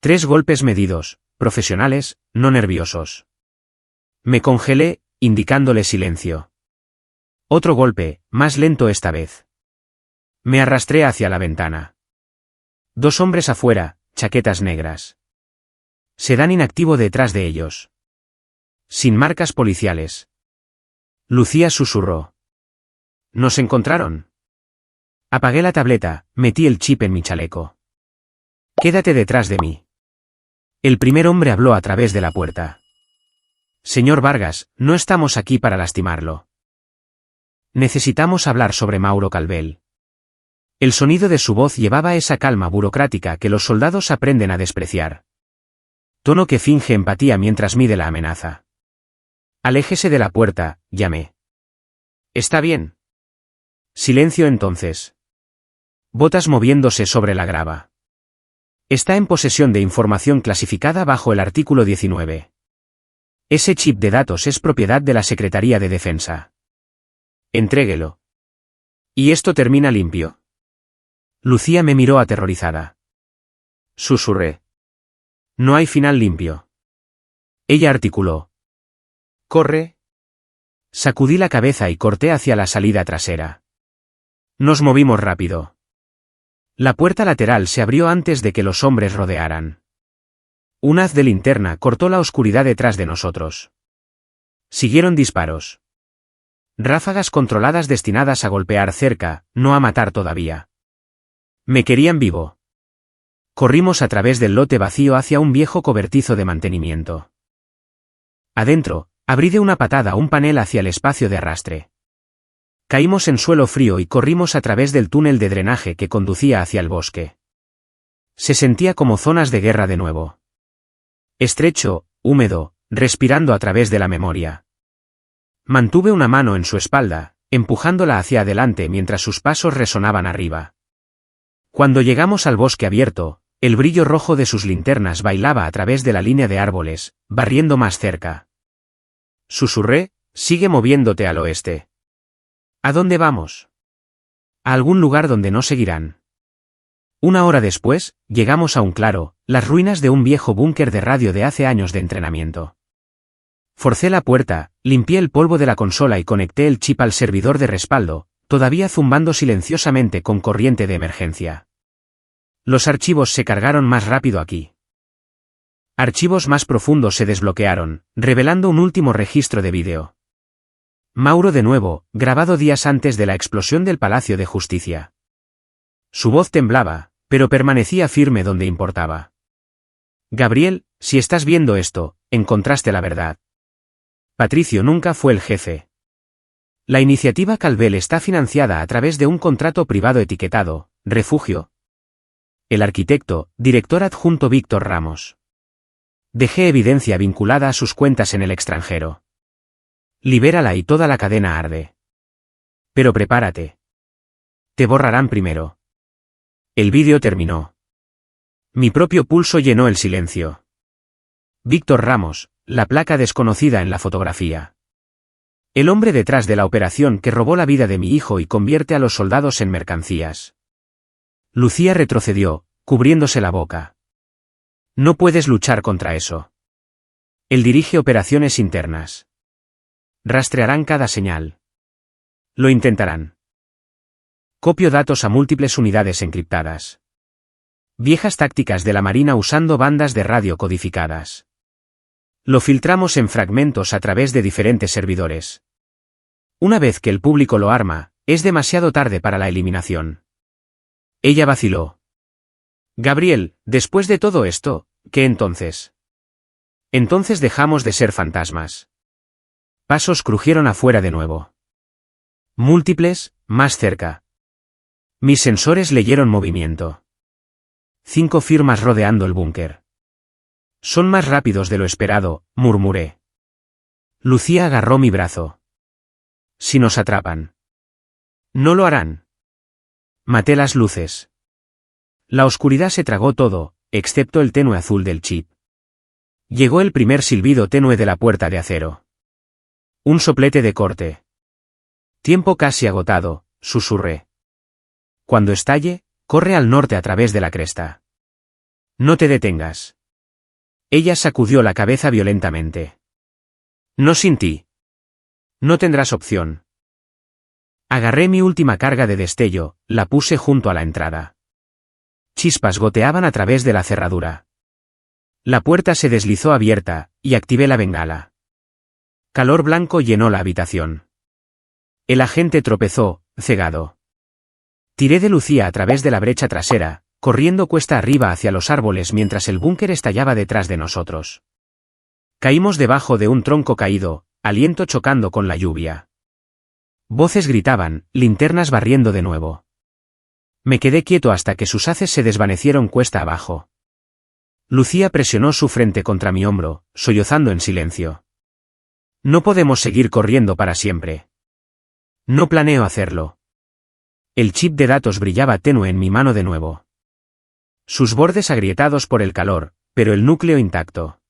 3 golpes medidos, profesionales, no nerviosos. Me congelé, indicándole silencio. Otro golpe, más lento esta vez. Me arrastré hacia la ventana. 2 hombres afuera, chaquetas negras. Sedán inactivo detrás de ellos. Sin marcas policiales. Lucía susurró. ¿Nos encontraron? Apagué la tableta, metí el chip en mi chaleco. Quédate detrás de mí. El primer hombre habló a través de la puerta. Señor Vargas, no estamos aquí para lastimarlo. Necesitamos hablar sobre Mauro Calvel. El sonido de su voz llevaba esa calma burocrática que los soldados aprenden a despreciar. Tono que finge empatía mientras mide la amenaza. Aléjese de la puerta, llamé. Está bien. Silencio entonces. Botas moviéndose sobre la grava. Está en posesión de información clasificada bajo el artículo 19. Ese chip de datos es propiedad de la Secretaría de Defensa. Entréguelo. Y esto termina limpio. Lucía me miró aterrorizada. Susurré. No hay final limpio. Ella articuló. Corre. Sacudí la cabeza y corté hacia la salida trasera. Nos movimos rápido. La puerta lateral se abrió antes de que los hombres rodearan. Un haz de linterna cortó la oscuridad detrás de nosotros. Siguieron disparos. Ráfagas controladas destinadas a golpear cerca, no a matar todavía. Me querían vivo. Corrimos a través del lote vacío hacia un viejo cobertizo de mantenimiento. Adentro, abrí de una patada un panel hacia el espacio de arrastre. Caímos en suelo frío y corrimos a través del túnel de drenaje que conducía hacia el bosque. Se sentía como zonas de guerra de nuevo. Estrecho, húmedo, respirando a través de la memoria. Mantuve una mano en su espalda, empujándola hacia adelante mientras sus pasos resonaban arriba. Cuando llegamos al bosque abierto, el brillo rojo de sus linternas bailaba a través de la línea de árboles, barriendo más cerca. Susurré, sigue moviéndote al oeste. ¿A dónde vamos? A algún lugar donde no seguirán. 1 hora después, llegamos a un claro, las ruinas de un viejo búnker de radio de hace años de entrenamiento. Forcé la puerta, limpié el polvo de la consola y conecté el chip al servidor de respaldo, todavía zumbando silenciosamente con corriente de emergencia. Los archivos se cargaron más rápido aquí. Archivos más profundos se desbloquearon, revelando un último registro de vídeo. Mauro de nuevo, grabado días antes de la explosión del Palacio de Justicia. Su voz temblaba, pero permanecía firme donde importaba. Gabriel, si estás viendo esto, encontraste la verdad. Patricio nunca fue el jefe. La iniciativa Calvel está financiada a través de un contrato privado etiquetado, Refugio. El arquitecto, director adjunto Víctor Ramos. Dejé evidencia vinculada a sus cuentas en el extranjero. Libérala y toda la cadena arde. Pero prepárate. Te borrarán primero. El vídeo terminó. Mi propio pulso llenó el silencio. Víctor Ramos, la placa desconocida en la fotografía. El hombre detrás de la operación que robó la vida de mi hijo y convierte a los soldados en mercancías. Lucía retrocedió, cubriéndose la boca. No puedes luchar contra eso. Él dirige operaciones internas. Rastrearán cada señal. Lo intentarán. Copio datos a múltiples unidades encriptadas. Viejas tácticas de la Marina usando bandas de radio codificadas. Lo filtramos en fragmentos a través de diferentes servidores. Una vez que el público lo arma, es demasiado tarde para la eliminación. Ella vaciló. Gabriel, después de todo esto, ¿qué entonces? Entonces dejamos de ser fantasmas. Pasos crujieron afuera de nuevo. Múltiples, más cerca. Mis sensores leyeron movimiento. 5 firmas rodeando el búnker. Son más rápidos de lo esperado, murmuré. Lucía agarró mi brazo. Si nos atrapan. No lo harán. Maté las luces. La oscuridad se tragó todo, excepto el tenue azul del chip. Llegó el primer silbido tenue de la puerta de acero. Un soplete de corte. Tiempo casi agotado, susurré. Cuando estalle, corre al norte a través de la cresta. No te detengas. Ella sacudió la cabeza violentamente. No sin ti. No tendrás opción. Agarré mi última carga de destello, la puse junto a la entrada. Chispas goteaban a través de la cerradura. La puerta se deslizó abierta, y activé la bengala. Calor blanco llenó la habitación. El agente tropezó, cegado. Tiré de Lucía a través de la brecha trasera, corriendo cuesta arriba hacia los árboles mientras el búnker estallaba detrás de nosotros. Caímos debajo de un tronco caído, aliento chocando con la lluvia. Voces gritaban, linternas barriendo de nuevo. Me quedé quieto hasta que sus haces se desvanecieron cuesta abajo. Lucía presionó su frente contra mi hombro, sollozando en silencio. No podemos seguir corriendo para siempre. No planeo hacerlo. El chip de datos brillaba tenue en mi mano de nuevo. Sus bordes agrietados por el calor, pero el núcleo intacto.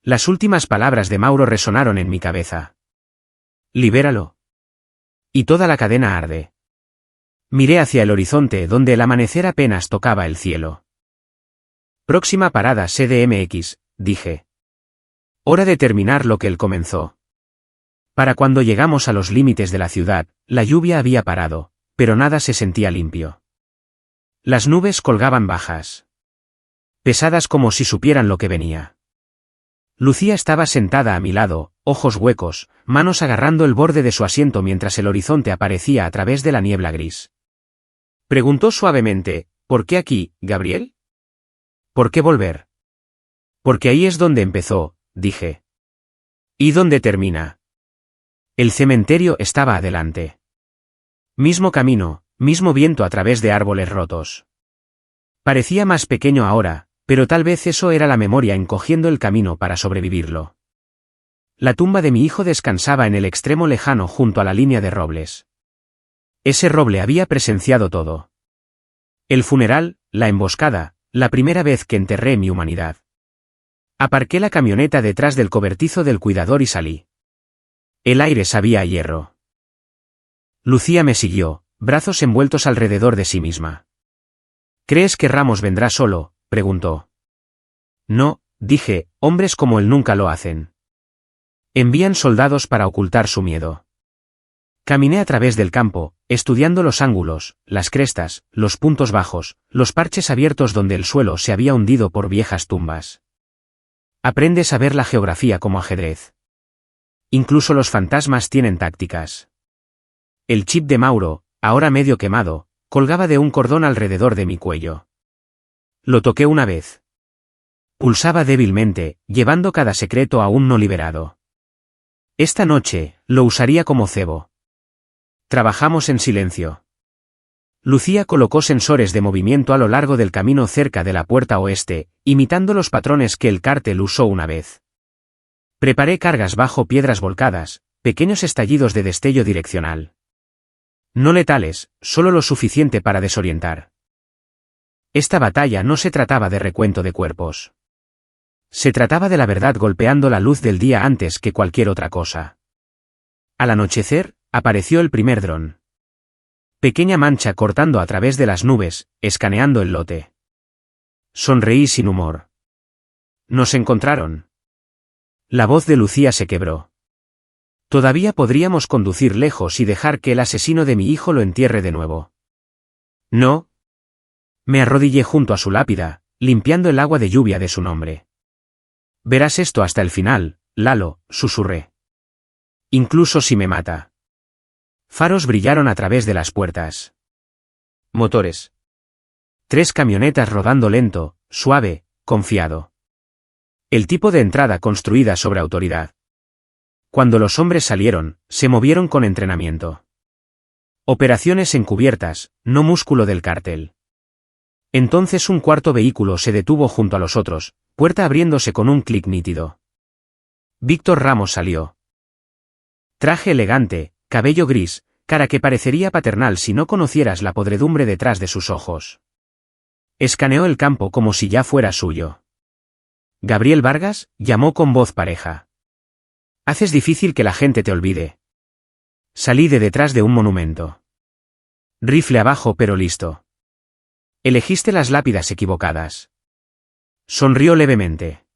Las últimas palabras de Mauro resonaron en mi cabeza. Libéralo. Y toda la cadena arde. Miré hacia el horizonte donde el amanecer apenas tocaba el cielo. Próxima parada CDMX, dije. Hora de terminar lo que él comenzó. Para cuando llegamos a los límites de la ciudad, la lluvia había parado, pero nada se sentía limpio. Las nubes colgaban bajas. Pesadas como si supieran lo que venía. Lucía estaba sentada a mi lado, ojos huecos, manos agarrando el borde de su asiento mientras el horizonte aparecía a través de la niebla gris. Preguntó suavemente, ¿por qué aquí, Gabriel? ¿Por qué volver? Porque ahí es donde empezó, dije. ¿Y dónde termina? El cementerio estaba adelante. Mismo camino, mismo viento a través de árboles rotos. Parecía más pequeño ahora, pero tal vez eso era la memoria encogiendo el camino para sobrevivirlo. La tumba de mi hijo descansaba en el extremo lejano junto a la línea de robles. Ese roble había presenciado todo. El funeral, la emboscada, la primera vez que enterré mi humanidad. Aparqué la camioneta detrás del cobertizo del cuidador y salí. El aire sabía a hierro. Lucía me siguió, brazos envueltos alrededor de sí misma. ¿Crees que Ramos vendrá solo?, preguntó. No, dije, hombres como él nunca lo hacen. Envían soldados para ocultar su miedo. Caminé a través del campo, estudiando los ángulos, las crestas, los puntos bajos, los parches abiertos donde el suelo se había hundido por viejas tumbas. Aprendes a ver la geografía como ajedrez. Incluso los fantasmas tienen tácticas. El chip de Mauro, ahora medio quemado, colgaba de un cordón alrededor de mi cuello. Lo toqué una vez. Pulsaba débilmente, llevando cada secreto aún no liberado. Esta noche, lo usaría como cebo. Trabajamos en silencio. Lucía colocó sensores de movimiento a lo largo del camino cerca de la puerta oeste, imitando los patrones que el cártel usó una vez. Preparé cargas bajo piedras volcadas, pequeños estallidos de destello direccional. No letales, solo lo suficiente para desorientar. Esta batalla no se trataba de recuento de cuerpos. Se trataba de la verdad golpeando la luz del día antes que cualquier otra cosa. Al anochecer, apareció el primer dron. Pequeña mancha cortando a través de las nubes, escaneando el lote. Sonreí sin humor. Nos encontraron. La voz de Lucía se quebró. Todavía podríamos conducir lejos y dejar que el asesino de mi hijo lo entierre de nuevo. No. Me arrodillé junto a su lápida, limpiando el agua de lluvia de su nombre. Verás esto hasta el final, Lalo, susurré. Incluso si me mata. Faros brillaron a través de las puertas. Motores. 3 camionetas rodando lento, suave, confiado. El tipo de entrada construida sobre autoridad. Cuando los hombres salieron, se movieron con entrenamiento. Operaciones encubiertas, no músculo del cártel. Entonces un cuarto vehículo se detuvo junto a los otros, puerta abriéndose con un clic nítido. Víctor Ramos salió. Traje elegante, cabello gris, cara que parecería paternal si no conocieras la podredumbre detrás de sus ojos. Escaneó el campo como si ya fuera suyo. Gabriel Vargas, llamó con voz pareja. Haces difícil que la gente te olvide. Salí de detrás de un monumento. Rifle abajo pero listo. Elegiste las lápidas equivocadas. Sonrió levemente.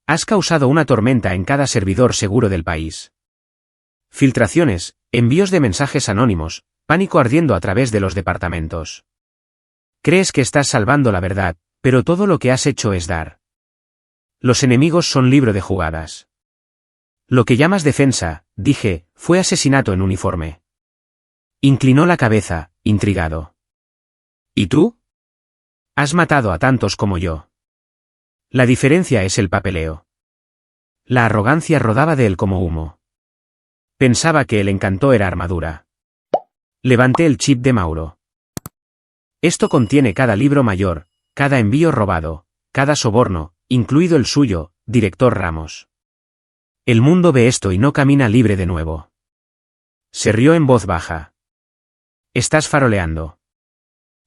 Has causado una tormenta en cada servidor seguro del país. Filtraciones, envíos de mensajes anónimos, pánico ardiendo a través de los departamentos. Crees que estás salvando la verdad, pero todo lo que has hecho es dar. Los enemigos son libro de jugadas. Lo que llamas defensa, dije, fue asesinato en uniforme. Inclinó la cabeza, intrigado. ¿Y tú? Has matado a tantos como yo. La diferencia es el papeleo. La arrogancia rodaba de él como humo. Pensaba que el encanto era armadura. Levanté el chip de Mauro. Esto contiene cada libro mayor, cada envío robado, cada soborno, incluido el suyo, director Ramos. El mundo ve esto y no camina libre de nuevo. Se rió en voz baja. Estás faroleando.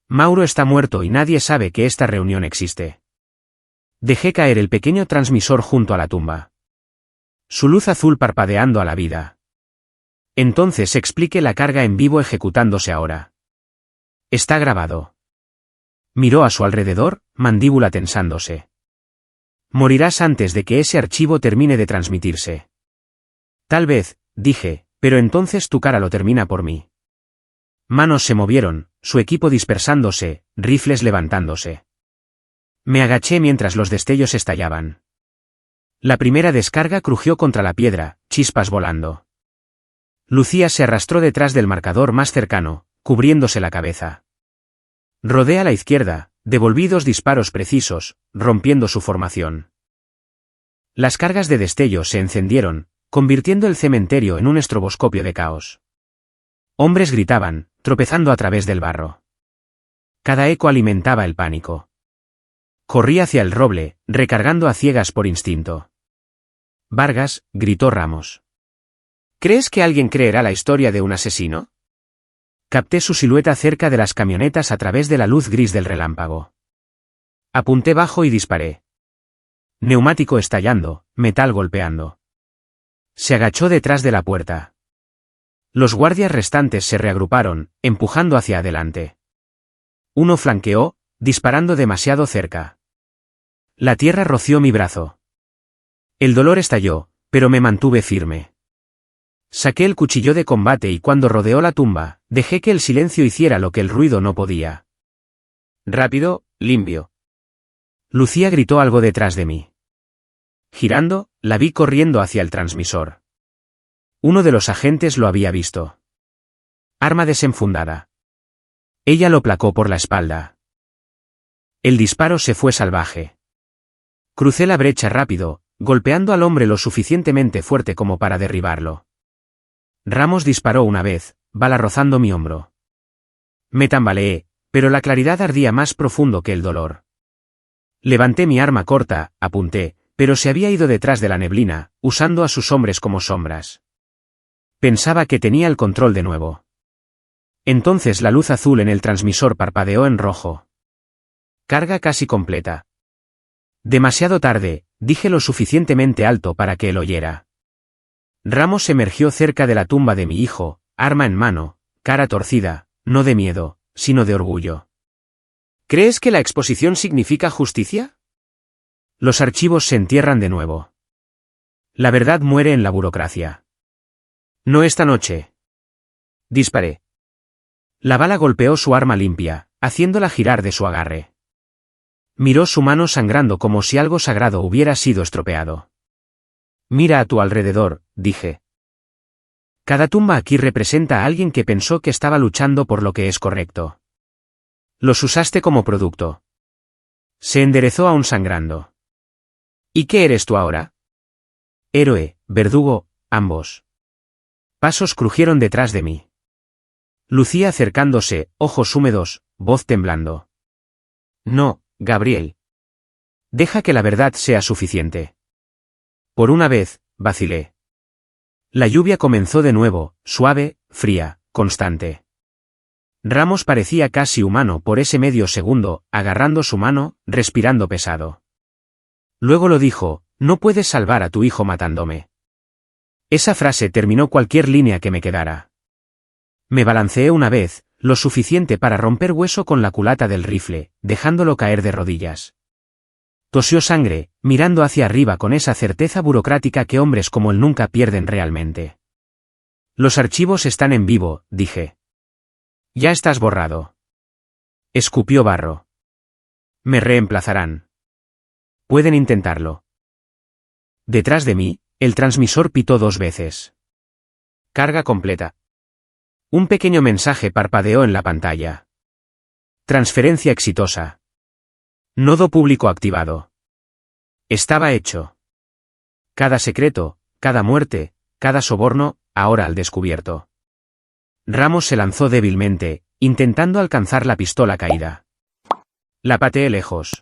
Mauro está muerto y nadie sabe que esta reunión existe. Dejé caer el pequeño transmisor junto a la tumba. Su luz azul parpadeando a la vida. Entonces explique la carga en vivo ejecutándose ahora. Está grabado. Miró a su alrededor, mandíbula tensándose. Morirás antes de que ese archivo termine de transmitirse. Tal vez, dije, pero entonces tu cara lo termina por mí. Manos se movieron, su equipo dispersándose, rifles levantándose. Me agaché mientras los destellos estallaban. La primera descarga crujió contra la piedra, chispas volando. Lucía se arrastró detrás del marcador más cercano, cubriéndose la cabeza. Rodé a la izquierda, devolví 2 disparos precisos, rompiendo su formación. Las cargas de destello se encendieron, convirtiendo el cementerio en un estroboscopio de caos. Hombres gritaban, tropezando a través del barro. Cada eco alimentaba el pánico. Corrí hacia el roble, recargando a ciegas por instinto. Vargas, gritó Ramos. ¿Crees que alguien creerá la historia de un asesino? Capté su silueta cerca de las camionetas a través de la luz gris del relámpago. Apunté bajo y disparé. Neumático estallando, metal golpeando. Se agachó detrás de la puerta. Los guardias restantes se reagruparon, empujando hacia adelante. Uno flanqueó, disparando demasiado cerca. La tierra roció mi brazo. El dolor estalló, pero me mantuve firme. Saqué el cuchillo de combate y cuando rodeó la tumba, dejé que el silencio hiciera lo que el ruido no podía. Rápido, limpio. Lucía gritó algo detrás de mí. Girando, la vi corriendo hacia el transmisor. Uno de los agentes lo había visto. Arma desenfundada. Ella lo placó por la espalda. El disparo se fue salvaje. Crucé la brecha rápido, golpeando al hombre lo suficientemente fuerte como para derribarlo. Ramos disparó una vez, bala rozando mi hombro. Me tambaleé, pero la claridad ardía más profundo que el dolor. Levanté mi arma corta, apunté, pero se había ido detrás de la neblina, usando a sus hombres como sombras. Pensaba que tenía el control de nuevo. Entonces la luz azul en el transmisor parpadeó en rojo. Carga casi completa. Demasiado tarde, dije lo suficientemente alto para que él oyera. Ramos emergió cerca de la tumba de mi hijo, arma en mano, cara torcida, no de miedo, sino de orgullo. ¿Crees que la exposición significa justicia? Los archivos se entierran de nuevo. La verdad muere en la burocracia. No esta noche. Disparé. La bala golpeó su arma limpia, haciéndola girar de su agarre. Miró su mano sangrando como si algo sagrado hubiera sido estropeado. Mira a tu alrededor, dije. Cada tumba aquí representa a alguien que pensó que estaba luchando por lo que es correcto. Los usaste como producto. Se enderezó aún sangrando. ¿Y qué eres tú ahora? Héroe, verdugo, ambos. Pasos crujieron detrás de mí. Lucía acercándose, ojos húmedos, voz temblando. No, Gabriel. Deja que la verdad sea suficiente. Por una vez, vacilé. La lluvia comenzó de nuevo, suave, fría, constante. Ramos parecía casi humano por ese medio segundo, agarrando su mano, respirando pesado. Luego lo dijo: no puedes salvar a tu hijo matándome. Esa frase terminó cualquier línea que me quedara. Me balanceé una vez, lo suficiente para romper hueso con la culata del rifle, dejándolo caer de rodillas. Tosió sangre, mirando hacia arriba con esa certeza burocrática que hombres como él nunca pierden realmente. Los archivos están en vivo, dije. Ya estás borrado. Escupió barro. Me reemplazarán. Pueden intentarlo. Detrás de mí, el transmisor pitó 2 veces. Carga completa. Un pequeño mensaje parpadeó en la pantalla. Transferencia exitosa. Nodo público activado. Estaba hecho. Cada secreto, cada muerte, cada soborno, ahora al descubierto. Ramos se lanzó débilmente, intentando alcanzar la pistola caída. La pateé lejos.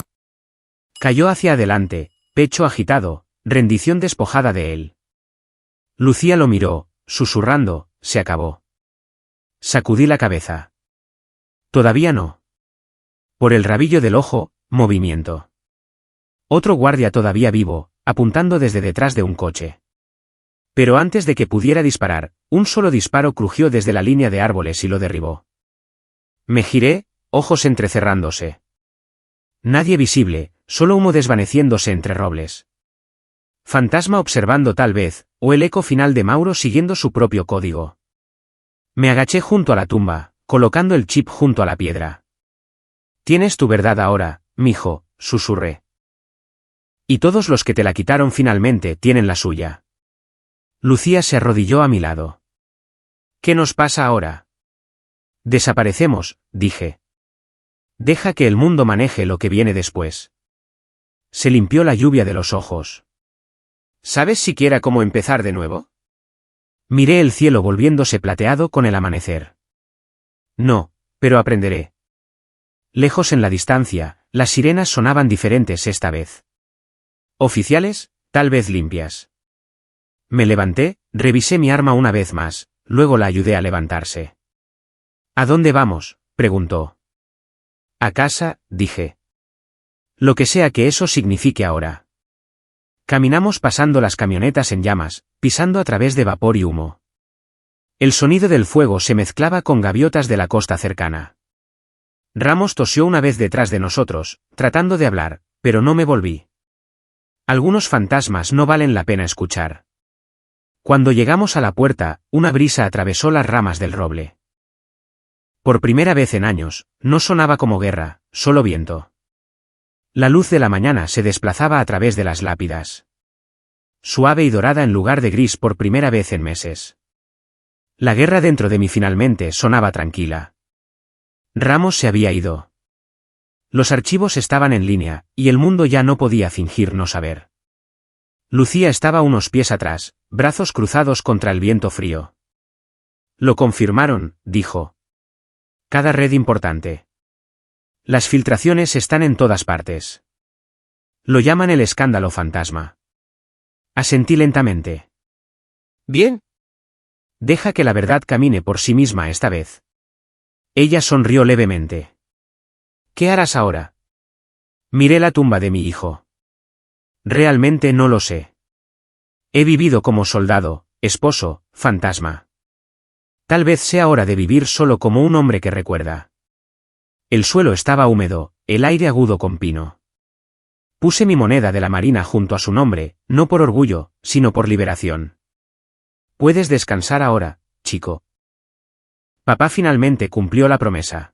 Cayó hacia adelante, pecho agitado, rendición despojada de él. Lucía lo miró, susurrando: se acabó. Sacudí la cabeza. Todavía no. Por el rabillo del ojo, movimiento. Otro guardia todavía vivo, apuntando desde detrás de un coche. Pero antes de que pudiera disparar, un solo disparo crujió desde la línea de árboles y lo derribó. Me giré, ojos entrecerrándose. Nadie visible, solo humo desvaneciéndose entre robles. Fantasma observando tal vez, o el eco final de Mauro siguiendo su propio código. Me agaché junto a la tumba, colocando el chip junto a la piedra. Tienes tu verdad ahora, mijo, susurré. Y todos los que te la quitaron finalmente tienen la suya. Lucía se arrodilló a mi lado. ¿Qué nos pasa ahora? Desaparecemos, dije. Deja que el mundo maneje lo que viene después. Se limpió la lluvia de los ojos. ¿Sabes siquiera cómo empezar de nuevo? Miré el cielo volviéndose plateado con el amanecer. No, pero aprenderé. Lejos en la distancia, las sirenas sonaban diferentes esta vez. Oficiales, tal vez limpias. Me levanté, revisé mi arma una vez más, luego la ayudé a levantarse. ¿A dónde vamos?, preguntó. A casa, dije. Lo que sea que eso signifique ahora. Caminamos pasando las camionetas en llamas, pisando a través de vapor y humo. El sonido del fuego se mezclaba con gaviotas de la costa cercana. Ramos tosió una vez detrás de nosotros, tratando de hablar, pero no me volví. Algunos fantasmas no valen la pena escuchar. Cuando llegamos a la puerta, una brisa atravesó las ramas del roble. Por primera vez en años, no sonaba como guerra, solo viento. La luz de la mañana se desplazaba a través de las lápidas. Suave y dorada en lugar de gris por primera vez en meses. La guerra dentro de mí finalmente sonaba tranquila. Ramos se había ido. Los archivos estaban en línea, y el mundo ya no podía fingir no saber. Lucía estaba unos pies atrás, brazos cruzados contra el viento frío. Lo confirmaron, dijo. Cada red importante. Las filtraciones están en todas partes. Lo llaman el escándalo fantasma. Asentí lentamente. Bien. Deja que la verdad camine por sí misma esta vez. Ella sonrió levemente. ¿Qué harás ahora? Miré la tumba de mi hijo. Realmente no lo sé. He vivido como soldado, esposo, fantasma. Tal vez sea hora de vivir solo como un hombre que recuerda. El suelo estaba húmedo, el aire agudo con pino. Puse mi moneda de la marina junto a su nombre, no por orgullo, sino por liberación. Puedes descansar ahora, chico. Papá finalmente cumplió la promesa.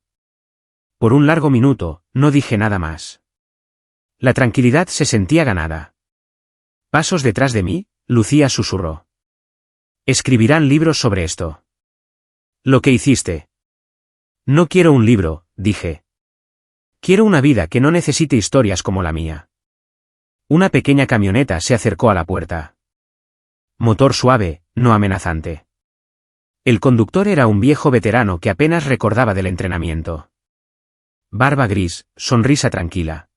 Por un largo minuto, no dije nada más. La tranquilidad se sentía ganada. Pasos detrás de mí, Lucía susurró. Escribirán libros sobre esto. Lo que hiciste. No quiero un libro, dije. Quiero una vida que no necesite historias como la mía. Una pequeña camioneta se acercó a la puerta. Motor suave, no amenazante. El conductor era un viejo veterano que apenas recordaba del entrenamiento. Barba gris, sonrisa tranquila.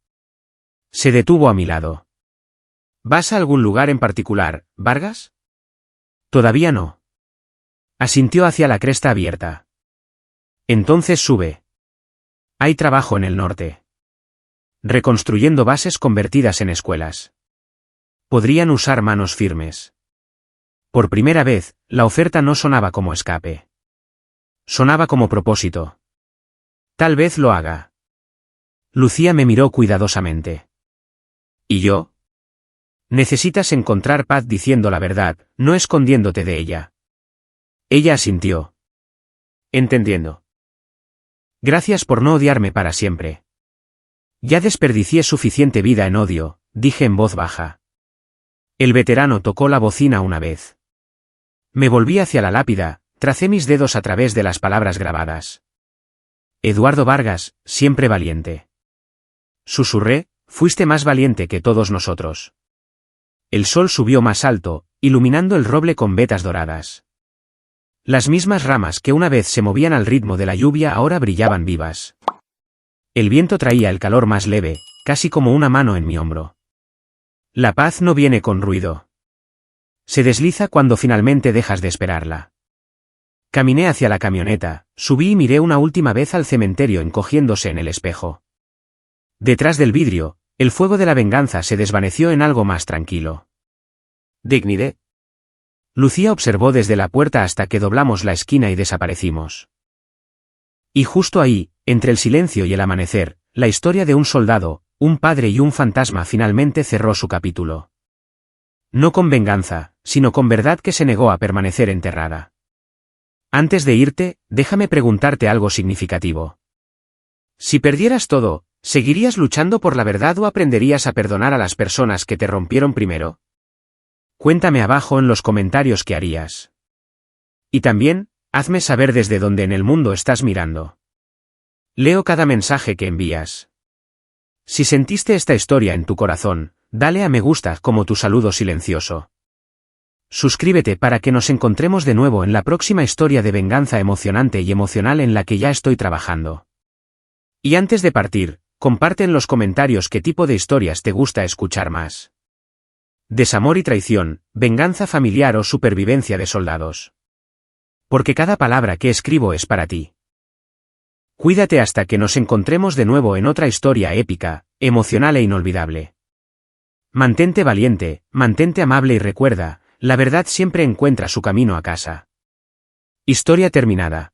Se detuvo a mi lado. ¿Vas a algún lugar en particular, Vargas? Todavía no. Asintió hacia la cresta abierta. Entonces sube. Hay trabajo en el norte. Reconstruyendo bases convertidas en escuelas. Podrían usar manos firmes. Por primera vez, la oferta no sonaba como escape. Sonaba como propósito. Tal vez lo haga. Lucía me miró cuidadosamente. ¿Y yo? Necesitas encontrar paz diciendo la verdad, no escondiéndote de ella. Ella asintió. Entendiendo. Gracias por no odiarme para siempre. Ya desperdicié suficiente vida en odio, dije en voz baja. El veterano tocó la bocina una vez. Me volví hacia la lápida, tracé mis dedos a través de las palabras grabadas. Eduardo Vargas, siempre valiente. Susurré, fuiste más valiente que todos nosotros. El sol subió más alto, iluminando el roble con vetas doradas. Las mismas ramas que una vez se movían al ritmo de la lluvia ahora brillaban vivas. El viento traía el calor más leve, casi como una mano en mi hombro. La paz no viene con ruido. Se desliza cuando finalmente dejas de esperarla. Caminé hacia la camioneta, subí y miré una última vez al cementerio encogiéndose en el espejo. Detrás del vidrio, el fuego de la venganza se desvaneció en algo más tranquilo. ¿Dignidad? Lucía observó desde la puerta hasta que doblamos la esquina y desaparecimos. Y justo ahí, entre el silencio y el amanecer, la historia de un soldado, un padre y un fantasma finalmente cerró su capítulo. No con venganza, sino con verdad que se negó a permanecer enterrada. Antes de irte, déjame preguntarte algo significativo. Si perdieras todo, ¿seguirías luchando por la verdad o aprenderías a perdonar a las personas que te rompieron primero? Cuéntame abajo en los comentarios qué harías. Y también, hazme saber desde dónde en el mundo estás mirando. Leo cada mensaje que envías. Si sentiste esta historia en tu corazón, dale a me gusta como tu saludo silencioso. Suscríbete para que nos encontremos de nuevo en la próxima historia de venganza emocionante y emocional en la que ya estoy trabajando. Y antes de partir, comparte en los comentarios qué tipo de historias te gusta escuchar más. Desamor y traición, venganza familiar o supervivencia de soldados. Porque cada palabra que escribo es para ti. Cuídate hasta que nos encontremos de nuevo en otra historia épica, emocional e inolvidable. Mantente valiente, mantente amable y recuerda, la verdad siempre encuentra su camino a casa. Historia terminada.